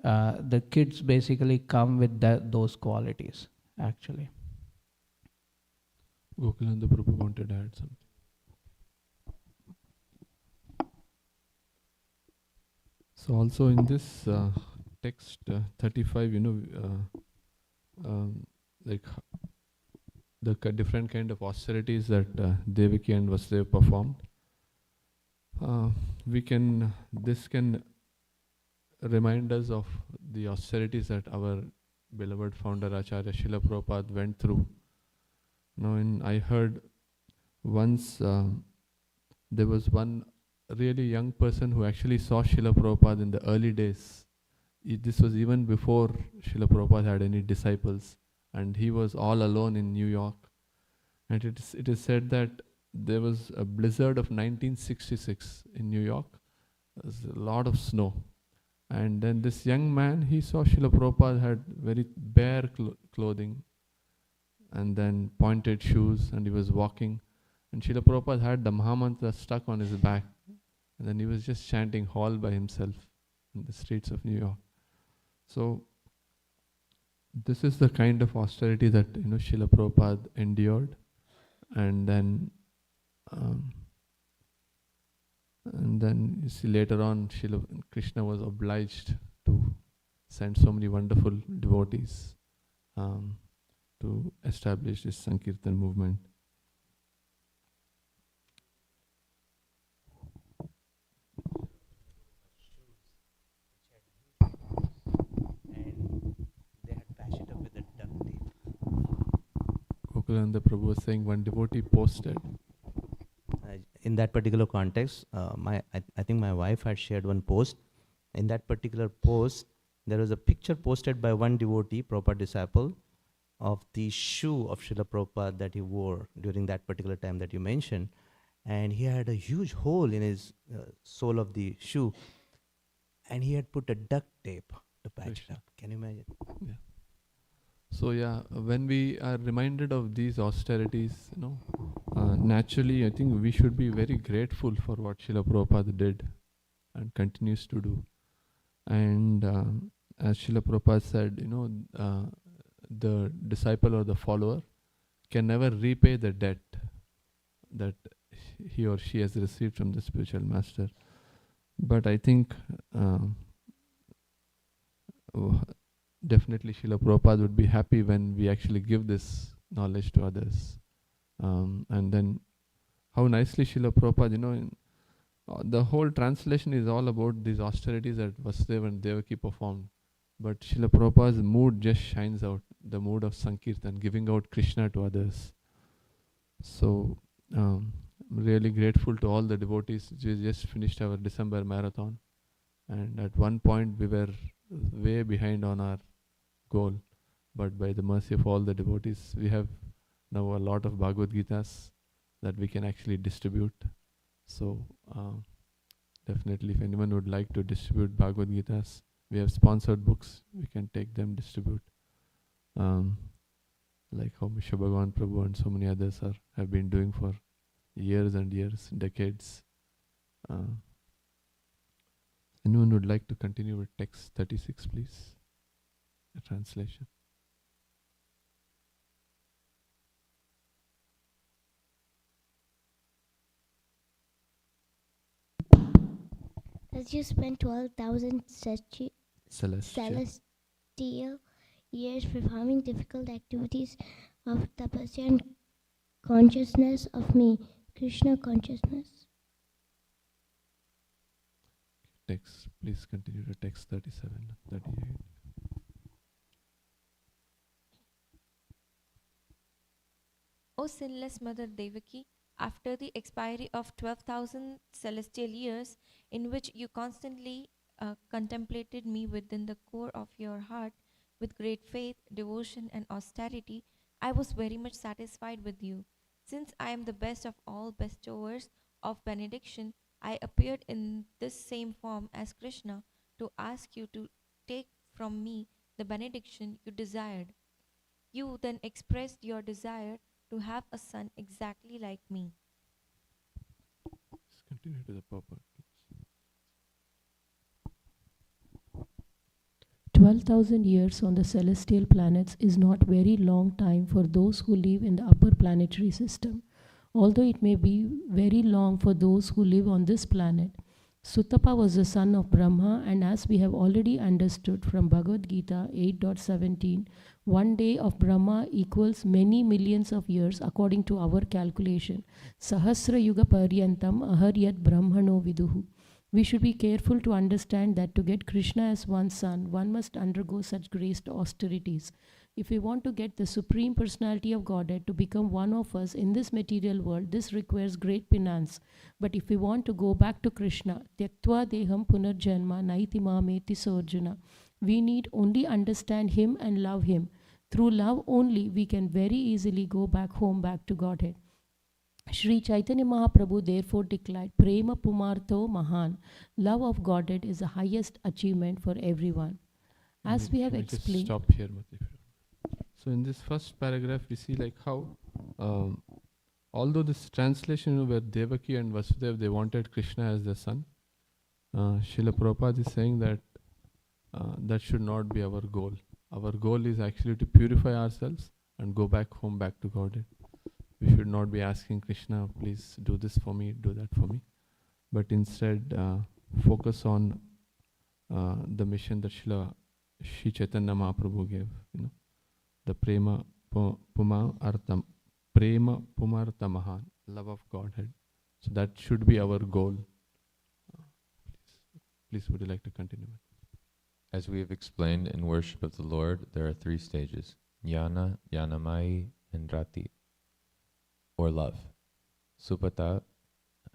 the kids basically come with those qualities, actually. Gokulanda Prabhu wanted to add something. So also in this text 35, like the different kind of austerities that Devaki and Vasudeva performed, this can remind us of the austerities that our beloved founder Acharya Srila Prabhupada went through. I heard once there was one really young person who actually saw Srila Prabhupada in the early days, this was even before Srila Prabhupada had any disciples, and he was all alone in New York. And it is said that there was a blizzard of 1966 in New York. There was a lot of snow. And then this young man, he saw Srila Prabhupada had very bare clothing and then pointed shoes, and he was walking. And Srila Prabhupada had the Mahamantra stuck on his back. And then he was just chanting all by himself in the streets of New York. So this is the kind of austerity that Srila Prabhupada endured. And then you see later on Srila Krishna was obliged to send so many wonderful devotees to establish this Sankirtan movement. And they had patched it up with a duct tape. Gokulananda Prabhu was saying one devotee posted. In that particular context, I think my wife had shared one post. In that particular post, there was a picture posted by one devotee, Prabhupada disciple, of the shoe of Srila Prabhupada that he wore during that particular time that you mentioned. And he had a huge hole in his sole of the shoe. And he had put a duct tape to patch it up. Can you imagine? Yeah. So when we are reminded of these austerities, naturally I think we should be very grateful for what Srila Prabhupada did and continues to do. And as Srila Prabhupada said, the disciple or the follower can never repay the debt that he or she has received from the spiritual master. But I think definitely Srila Prabhupada would be happy when we actually give this knowledge to others. And then how nicely Srila Prabhupada, the whole translation is all about these austerities that Vasudeva and Devaki performed. But Srila Prabhupada's mood just shines out, the mood of Sankirtan, giving out Krishna to others. So I'm really grateful to all the devotees. We just finished our December marathon. And at one point we were way behind on our goal. But by the mercy of all the devotees, we have now a lot of Bhagavad Gitas that we can actually distribute. So definitely if anyone would like to distribute Bhagavad Gitas, we have sponsored books, we can take them, distribute. Like how Mishra Bhagavan Prabhu and so many others have been doing for years and years, decades. Anyone would like to continue with text 36, please? A translation. As you spend 12,000 Celestial. celestial years performing difficult activities of tapasya and consciousness of me, Krishna consciousness. Text, please continue to text 37, 38. O sinless Mother Devaki, after the expiry of 12,000 celestial years, in which you constantly contemplated me within the core of your heart with great faith, devotion, and austerity, I was very much satisfied with you. Since I am the best of all bestowers of benediction, I appeared in this same form as Krishna to ask you to take from me the benediction you desired. You then expressed your desire to have a son exactly like me. Let's continue to the purport. 12,000 years on the celestial planets is not very long time for those who live in the upper planetary system. Although it may be very long for those who live on this planet. Sutapa was the son of Brahma, and as we have already understood from Bhagavad Gita 8.17, one day of Brahma equals many millions of years according to our calculation. Sahasra Yuga Paryantam Aharyat Brahmano Viduhu. We should be careful to understand that to get Krishna as one's son, one must undergo such great austerities. If we want to get the Supreme Personality of Godhead to become one of us in this material world, this requires great penance. But if we want to go back to Krishna, Tyaktva Deham Punarjanma Naiti Mameti Sorjuna, We need only understand Him and love Him. Through love only, we can very easily go back home, back to Godhead. Sri Chaitanya Mahaprabhu therefore declared, Prema Pumartho Mahan. Love of Godhead is the highest achievement for everyone. As we have Can just explained. stop here, Mati, if you don't. So in this first paragraph, we see like how, although this translation where Devaki and Vasudev, they wanted Krishna as their son, Srila Prabhupada is saying that that should not be our goal. Our goal is actually to purify ourselves and go back home, back to Godhead. We should not be asking Krishna, please do this for me, do that for me. But instead, focus on the mission that Sri Chaitanya Mahaprabhu gave, the Prema Pumartha Mahan, love of Godhead. So that should be our goal. Please, would you like to continue? As we have explained in worship of the Lord, there are 3 stages: Jnana, Jnanamai, and Rati, or love. Supata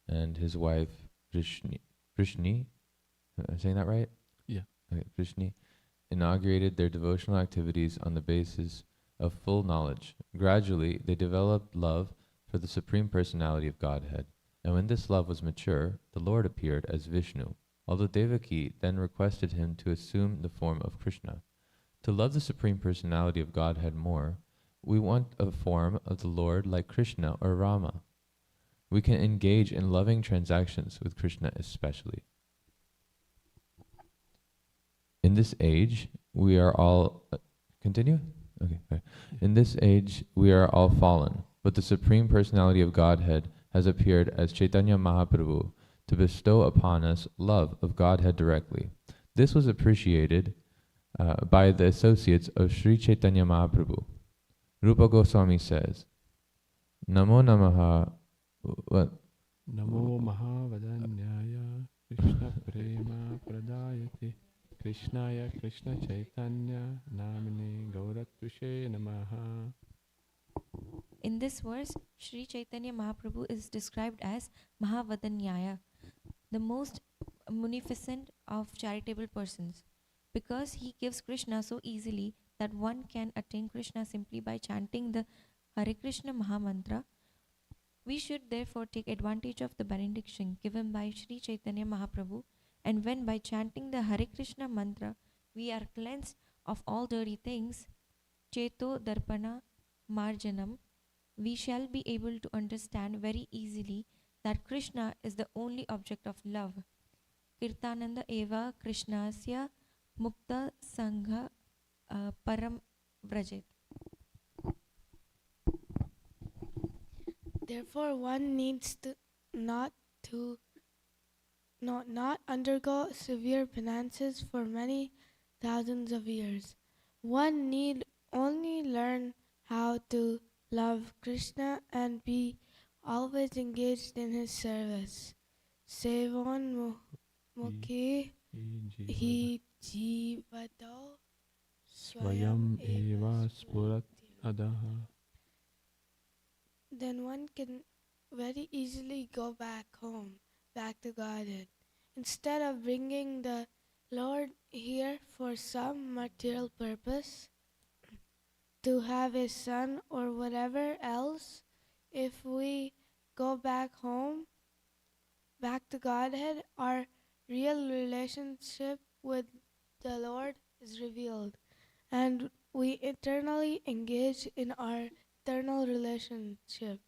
and his wife Vrishni, am I saying that right? Yeah. Okay, Vrishni inaugurated their devotional activities on the basis of full knowledge. Gradually, they developed love for the Supreme Personality of Godhead, and when this love was mature, the Lord appeared as Vishnu, although Devaki then requested him to assume the form of Krishna. To love the Supreme Personality of Godhead more, we want a form of the Lord like Krishna or Rama. We can engage in loving transactions with Krishna especially. In this age, we are all... continue? Okay. Right. In this age, we are all fallen, but the Supreme Personality of Godhead has appeared as Chaitanya Mahaprabhu to bestow upon us love of Godhead directly. This was appreciated by the associates of Sri Chaitanya Mahaprabhu. Rupa Goswami says, Namo Namaha... what? Namo Mahavadanyaya Krishna Prema Pradayate Krishnaya Krishna Chaitanya Namine Gauratushe Namaha. In this verse, Sri Chaitanya Mahaprabhu is described as Mahavadanyaya, the most munificent of charitable persons, because he gives Krishna so easily that one can attain Krishna simply by chanting the Hare Krishna Mahamantra. We should therefore take advantage of the benediction given by Sri Chaitanya Mahaprabhu, and when by chanting the Hare Krishna mantra we are cleansed of all dirty things, Cheto Darpana Marjanam, we shall be able to understand very easily that Krishna is the only object of love. Kirtananda eva Krishnasya mukta sangha param vrajet. Therefore, one needs not undergo severe penances for many thousands of years. One need only learn how to love Krishna and be always engaged in his service. Sevon mukhi hi jivado Swayam eva spurat adaha. Then one can very easily go back home, back to Godhead. Instead of bringing the Lord here for some material purpose, to have a son or whatever else, if we go back home, back to Godhead, our real relationship with the Lord is revealed, and we eternally engage in our eternal relationship.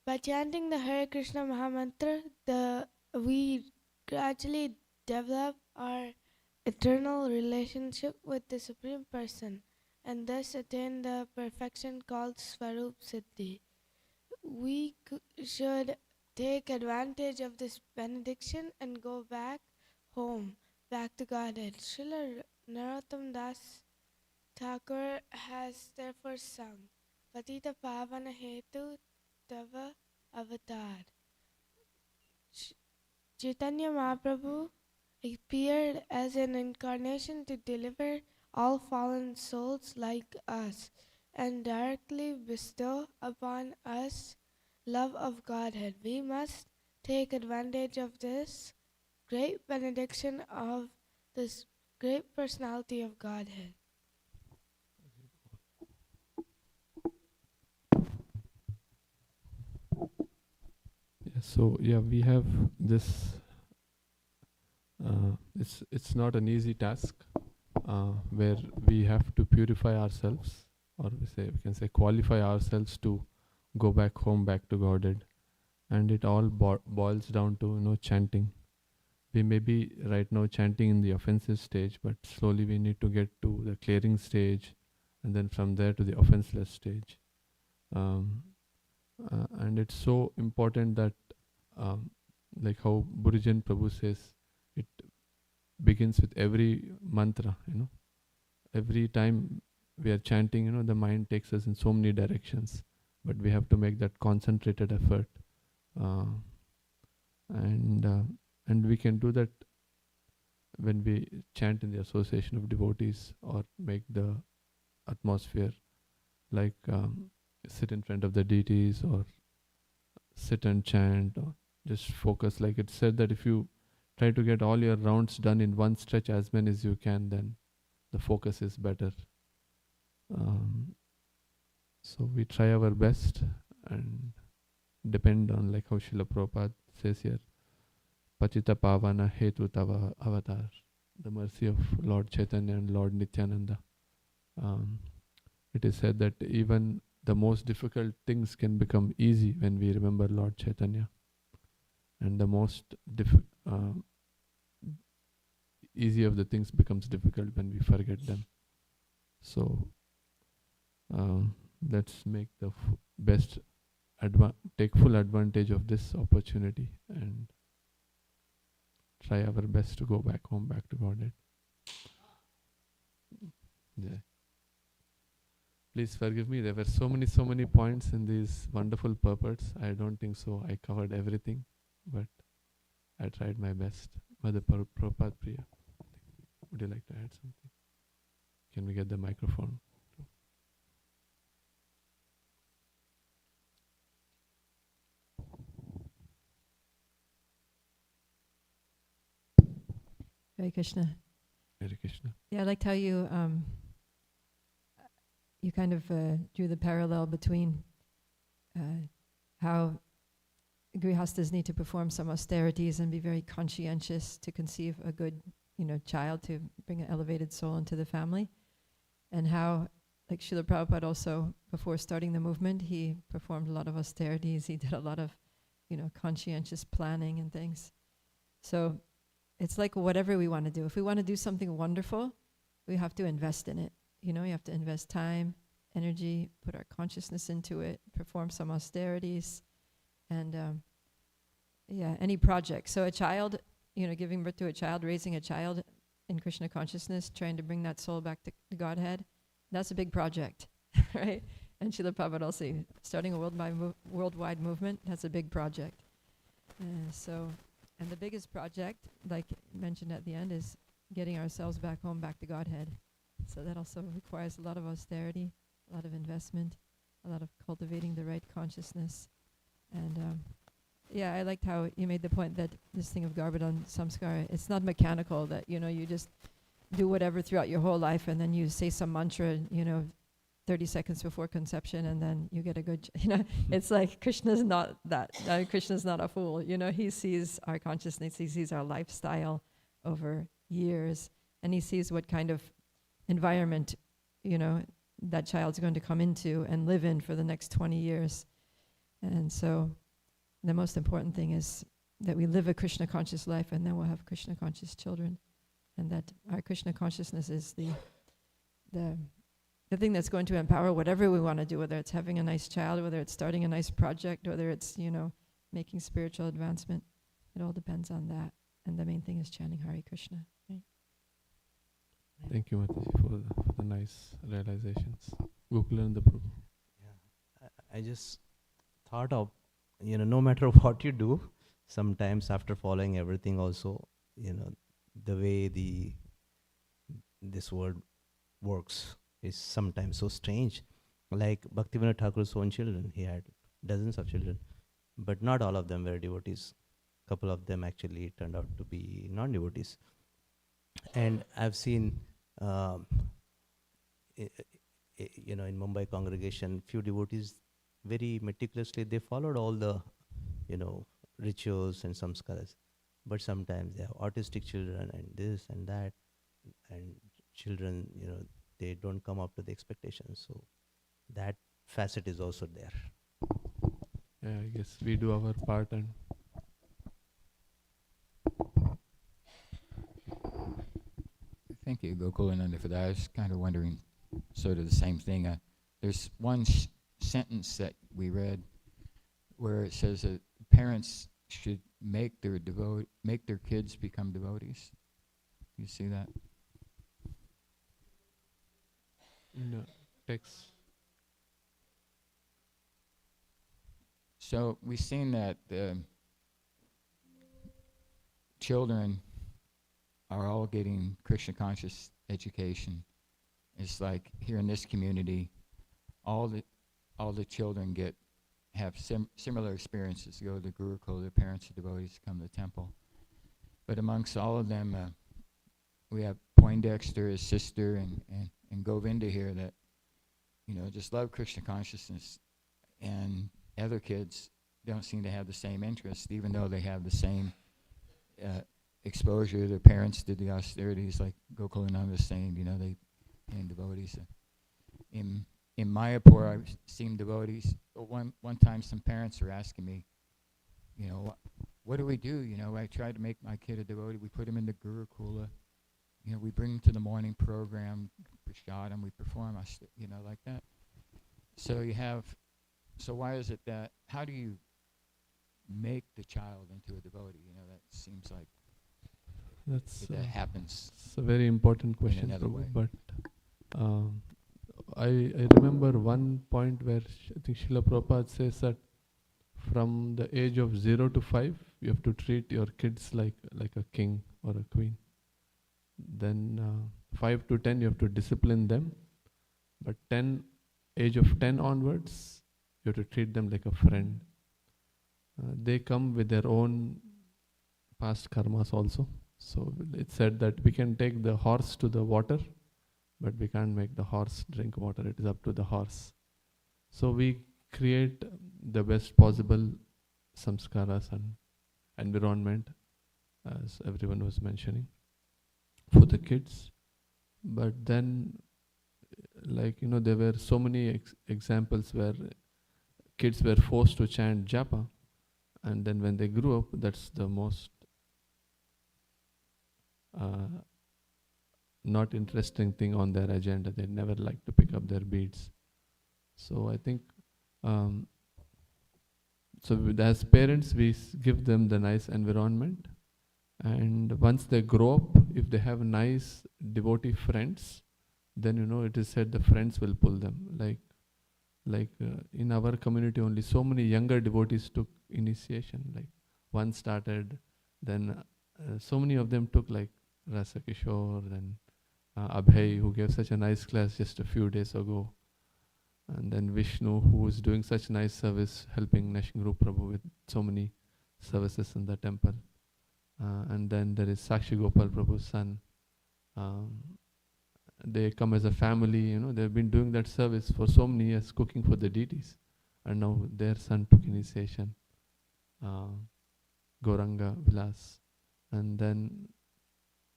By chanting the Hare Krishna Mahamantra, we gradually develop our eternal relationship with the Supreme Person and thus attain the perfection called Svarup Siddhi. We should take advantage of this benediction and go back home, back to Godhead. Srila Narottam Das Thakur has therefore sung, Patita Pavana Hetu Tava Avatar. Chaitanya Mahaprabhu appeared as an incarnation to deliver all fallen souls like us and directly bestow upon us love of Godhead. We must take advantage of this great benediction of this great personality of Godhead. Yeah, so yeah, we have this. It's not an easy task where we have to purify ourselves, or we can say qualify ourselves to go back home, back to Godhead, and it all boils down to chanting. We may be right now chanting in the offensive stage, but slowly we need to get to the clearing stage, and then from there to the offenseless stage. And it's so important that, like how Burijan Prabhu says, it begins with every mantra. Every time we are chanting, the mind takes us in so many directions, but we have to make that concentrated effort, and we can do that when we chant in the association of devotees, or make the atmosphere like sit in front of the deities, or sit and chant, or just focus. Like it said that if you try to get all your rounds done in one stretch, as many as you can, then the focus is better. So we try our best and depend on, like how Srila Prabhupada says here, Pachita Pavana Hetu Tava Avatar, the mercy of Lord Chaitanya and Lord Nityananda. It is said that even the most difficult things can become easy when we remember Lord Chaitanya, and the most easy of the things becomes difficult when we forget them. So let's make the best take full advantage of this opportunity and try our best to go back home, back to Godhead. Yeah. Please forgive me. There were so many points in these wonderful purports. I don't think so I covered everything, but I tried my best. Mother Prabhupada Priya, would you like to add something? Can we get the microphone? Hare Krishna. Hare Krishna. Yeah, I liked how you you kind of drew the parallel between how grihastas need to perform some austerities and be very conscientious to conceive a good, child, to bring an elevated soul into the family, and how, like Srila Prabhupada also, before starting the movement, he performed a lot of austerities. He did a lot of, conscientious planning and things. So it's like whatever we want to do. If we want to do something wonderful, we have to invest in it. You have to invest time, energy, put our consciousness into it, perform some austerities, and any project. So a child, giving birth to a child, raising a child in Krishna consciousness, trying to bring that soul back to Godhead, that's a big project, right? And Srila Prabhupada also, starting a worldwide movement, that's a big project. And the biggest project, like mentioned at the end, is getting ourselves back home, back to Godhead. So that also requires a lot of austerity, a lot of investment, a lot of cultivating the right consciousness. And I liked how you made the point that this thing of Garbhadan Samskara, it's not mechanical, that, you just do whatever throughout your whole life, and then you say some mantra, 30 seconds before conception, and then you get a good, it's like Krishna's not that, Krishna's not a fool, he sees our consciousness, he sees our lifestyle over years, and he sees what kind of environment, that child's going to come into and live in for the next 20 years. And so the most important thing is that we live a Krishna conscious life, and then we'll have Krishna conscious children, and that our Krishna consciousness is the thing that's going to empower whatever we want to do, whether it's having a nice child, whether it's starting a nice project, whether it's, making spiritual advancement. It all depends on that. And the main thing is chanting Hare Krishna. Right? Thank you, Mataji, for the nice realizations. Gokulananda Prabhu. Yeah, I just thought of, no matter what you do, sometimes after following everything also, the way this word works is sometimes so strange. Like Bhaktivinoda Thakur's own children, he had dozens of children, but not all of them were devotees. Couple of them actually turned out to be non-devotees. And I've seen, um, in Mumbai congregation, few devotees very meticulously, they followed all the, rituals and samskaras. But sometimes they have autistic children and this and that, and children, they don't come up to the expectations. So that facet is also there. Yeah, I guess we do our part, and Thank you, Gokulananda, for that. I was kind of wondering sort of the same thing. There's one sentence that we read where it says that parents should make their kids become devotees. You see that? in text. So we've seen that children are all getting Krishna conscious education. It's like here in this community, all the children have similar experiences. They go to the Gurukul, their parents are devotees, come to the temple. But amongst all of them, we have Poindexter, his sister, and Govinda here that, just love Krishna consciousness. And other kids don't seem to have the same interest, even though they have the same exposure. Their parents did the austerities, like Gokulananda was saying, they became devotees. In Mayapur, I've seen devotees. One time some parents were asking me, what do we do? I tried to make my kid a devotee. We put him in the Gurukula. We bring him to the morning program, prashadam, we perform, like that. So why is it that, how do you make the child into a devotee? That seems like that happens. It's a very important question, another Prabhu, way. but I remember one point where I think Srila Prabhupada says that from the age of 0 to 5, you have to treat your kids like a king or a queen. Then 5 to 10, you have to discipline them. But age of 10 onwards, you have to treat them like a friend. They come with their own past karmas also. So it's said that we can take the horse to the water, but we can't make the horse drink water. It is up to the horse. So we create the best possible samskaras and environment, as everyone was mentioning, for the kids. But then, there were so many examples where kids were forced to chant japa, and then when they grew up, that's the most not interesting thing on their agenda. They never like to pick up their beads. So I think, as parents, we give them the nice environment, and once they grow up, if they have nice devotee friends, then it is said the friends will pull them. Like in our community, only so many younger devotees took initiation. Like one started, then so many of them took, like Rasa Kishore, then Abhay, who gave such a nice class just a few days ago, and then Vishnu, who is doing such nice service, helping Nashinguru Prabhu with so many services in the temple. And then there is Sakshi Gopal Prabhu's son. They come as a family, they've been doing that service for so many years, cooking for the deities. And now their son took initiation, Gauranga Vilas.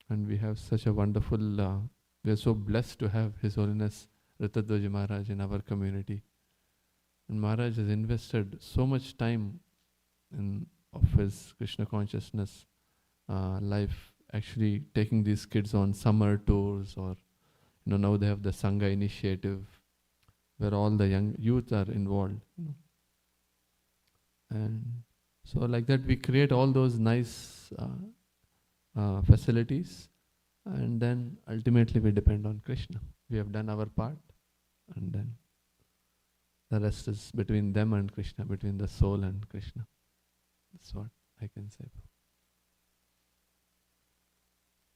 And we have such a wonderful, we are so blessed to have His Holiness Ritadwaja Maharaj in our community. And Maharaj has invested so much time of his Krishna consciousness life, actually taking these kids on summer tours, or now they have the Sangha initiative where all the young youth are involved. And so like that we create all those nice facilities, and then ultimately we depend on Krishna. We have done our part, and then the rest is between them and Krishna, between the soul and Krishna. That's what I can say.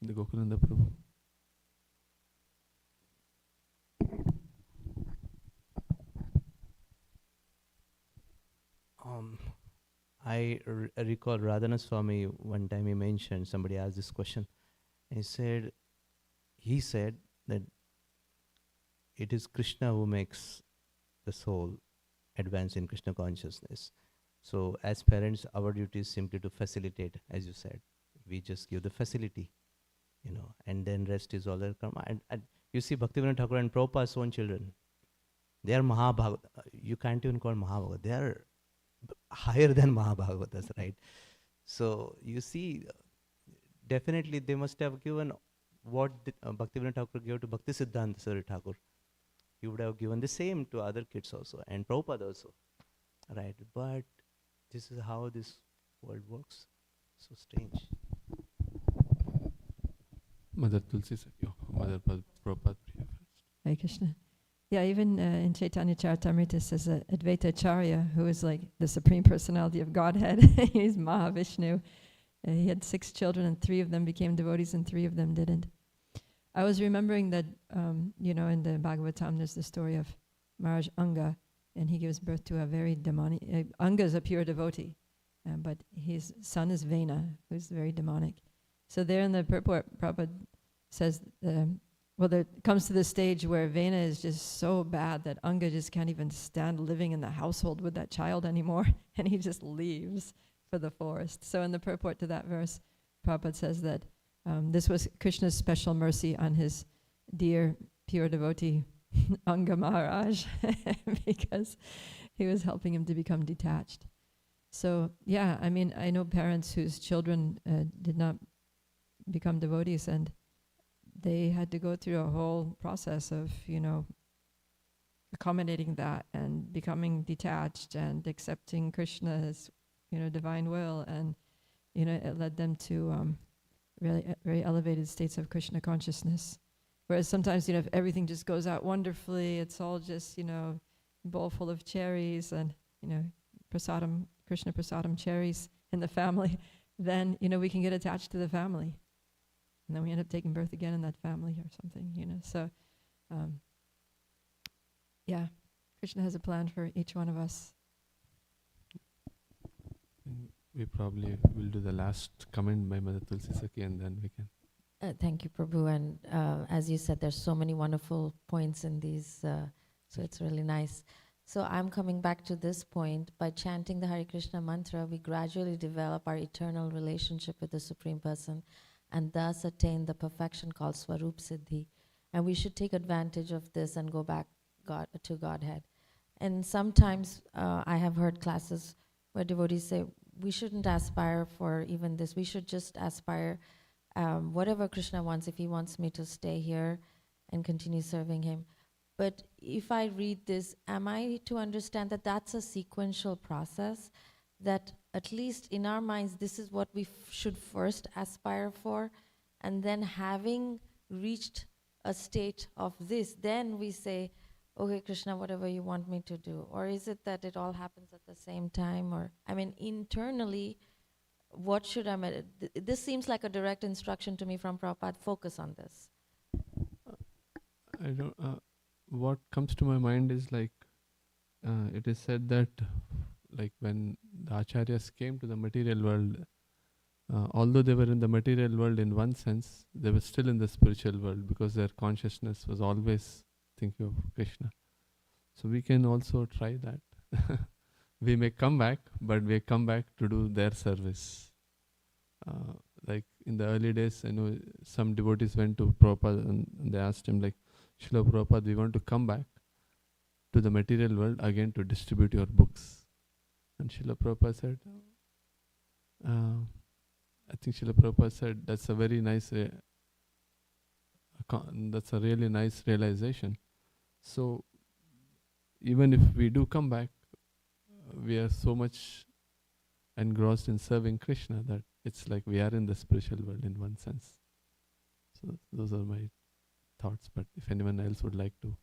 The Gokulanda Prabhu. I recall Radhana Swami, one time he mentioned, somebody asked this question, And he said that it is Krishna who makes the soul advance in Krishna consciousness. So as parents, our duty is simply to facilitate, as you said. We just give the facility, and then rest is all that karma. And you see Bhaktivinoda Thakur and Prabhupada's own children, they are Mahabhagavad. You can't even call Mahabhagavad. They are higher than Mahabhagavatas, right? So you see, definitely they must have given what Bhaktivinoda Thakur gave to Bhakti Siddhanta Saraswati Thakur. He would have given the same to other kids also, and Prabhupada also, right? But this is how this world works. So strange. Mother Tulsi Sakya, Mother Prabhupada Priya first. Hare Krishna. Yeah, even in Chaitanya Charitamrita says that Advaita Acharya, who is like the Supreme Personality of Godhead, he's Mahavishnu. He had 6 children and 3 of them became devotees and 3 of them didn't. I was remembering that, in the Bhagavatam there's the story of Maharaj Anga, and he gives birth to a very demonic, Anga is a pure devotee, but his son is Vena, who's very demonic. So there in the purport, Prabhupada says, there comes to the stage where Vena is just so bad that Anga just can't even stand living in the household with that child anymore, and he just leaves for the forest. So in the purport to that verse, Prabhupada says that this was Krishna's special mercy on his dear pure devotee Anga Maharaj because he was helping him to become detached. So yeah, I mean, I know parents whose children did not become devotees, and they had to go through a whole process of, accommodating that and becoming detached and accepting Krishna's, divine will, and, it led them to really very elevated states of Krishna consciousness. Whereas sometimes, if everything just goes out wonderfully, it's all just, bowl full of cherries and, prasadam, Krishna prasadam cherries in the family, then, we can get attached to the family. And then we end up taking birth again in that family or something, So, yeah, Krishna has a plan for each one of us. We probably will do the last comment by Mother Tulsi Saki, and then we can. Thank you, Prabhu. And as you said, there's so many wonderful points in these, so it's really nice. So I'm coming back to this point. By chanting the Hare Krishna mantra, we gradually develop our eternal relationship with the Supreme Person, and thus attain the perfection called Swarup Siddhi. And we should take advantage of this and go back to Godhead. And sometimes I have heard classes where devotees say, we shouldn't aspire for even this. We should just aspire whatever Krishna wants. If he wants me to stay here and continue serving him. But if I read this, am I to understand that that's a sequential process? That at least in our minds, this is what we should first aspire for, and then having reached a state of this, then we say, okay, Krishna, whatever you want me to do? Or is it that it all happens at the same time? Or, I mean, internally, what should I this seems like a direct instruction to me from Prabhupada, focus on this. I don't, what comes to my mind is like, it is said that like when the acharyas came to the material world, although they were in the material world in one sense, they were still in the spiritual world because their consciousness was always thinking of Krishna. So we can also try that. We may come back, but we come back to do their service. Like in the early days, I know some devotees went to Prabhupada and they asked him like, Srila Prabhupada, we want to come back to the material world again to distribute your books. And Srila Prabhupada said, I think Srila Prabhupada said, that's a very nice, that's a really nice realization. So even if we do come back, we are so much engrossed in serving Krishna that it's like we are in the spiritual world in one sense. So those are my thoughts. But if anyone else would like to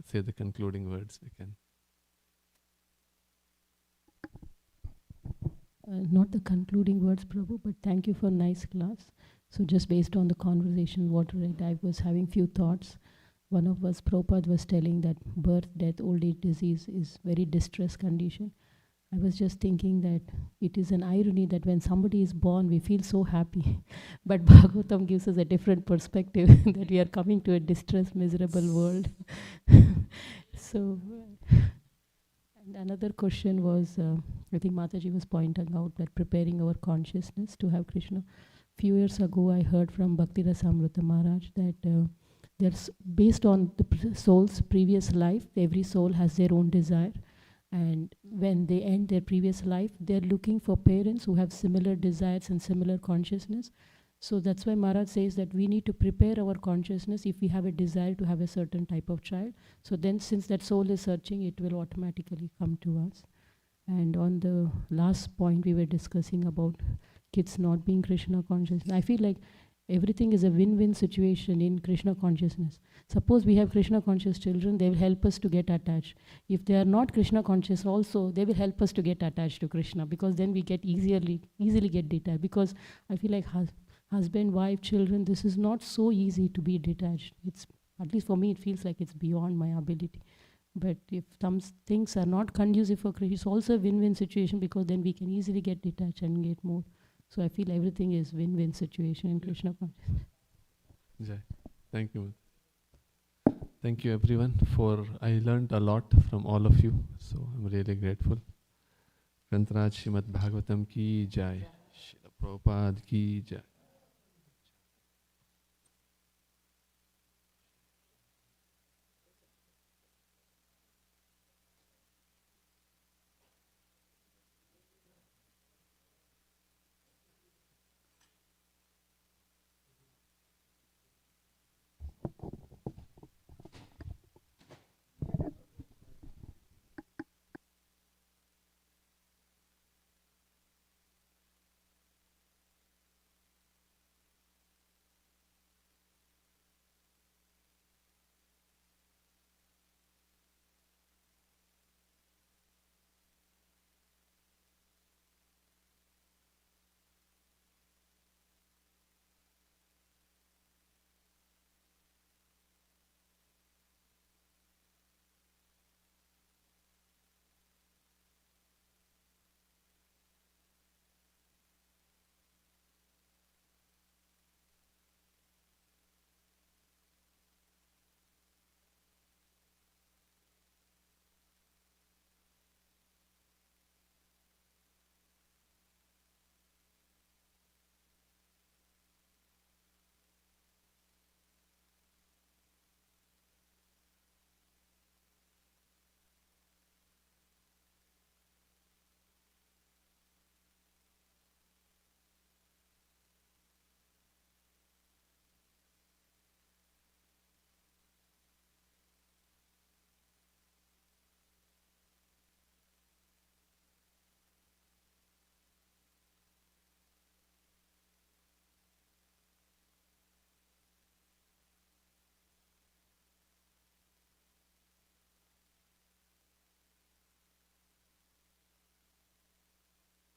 say the concluding words, we can. Not the concluding words, Prabhu, but thank you for nice class. So just based on the conversation, what read, I was having few thoughts. One of us, Prabhupada was telling that birth, death, old age, disease is very distress condition. I was just thinking that it is an irony that when somebody is born, we feel so happy. But Bhagavatam gives us a different perspective that we are coming to a distressed, miserable world. So, and another question was, I think Mataji was pointing out that preparing our consciousness to have Krishna. Few years ago, I heard from Bhakti Rasamrita Maharaj that there's based on the soul's previous life, every soul has their own desire. And when they end their previous life, they're looking for parents who have similar desires and similar consciousness. So that's why Maharaj says that we need to prepare our consciousness if we have a desire to have a certain type of child. So then since that soul is searching, it will automatically come to us. And on the last point we were discussing about kids not being Krishna conscious, I feel like everything is a win-win situation in Krishna consciousness. Suppose we have Krishna conscious children, they will help us to get attached. If they are not Krishna conscious also, they will help us to get attached to Krishna, because then we get easily get detached. Because I feel like husband, wife, children, this is not so easy to be detached. It's, at least for me, it feels like it's beyond my ability. But if some things are not conducive for Krishna, it's also a win-win situation, because then we can easily get detached and get more. So I feel everything is win-win situation in Krishna consciousness. Jai. Thank you. Thank you everyone I learned a lot from all of you. So I'm really grateful. Grantaraj Srimad Bhagavatam ki jai. Srila Prabhupada ki jai.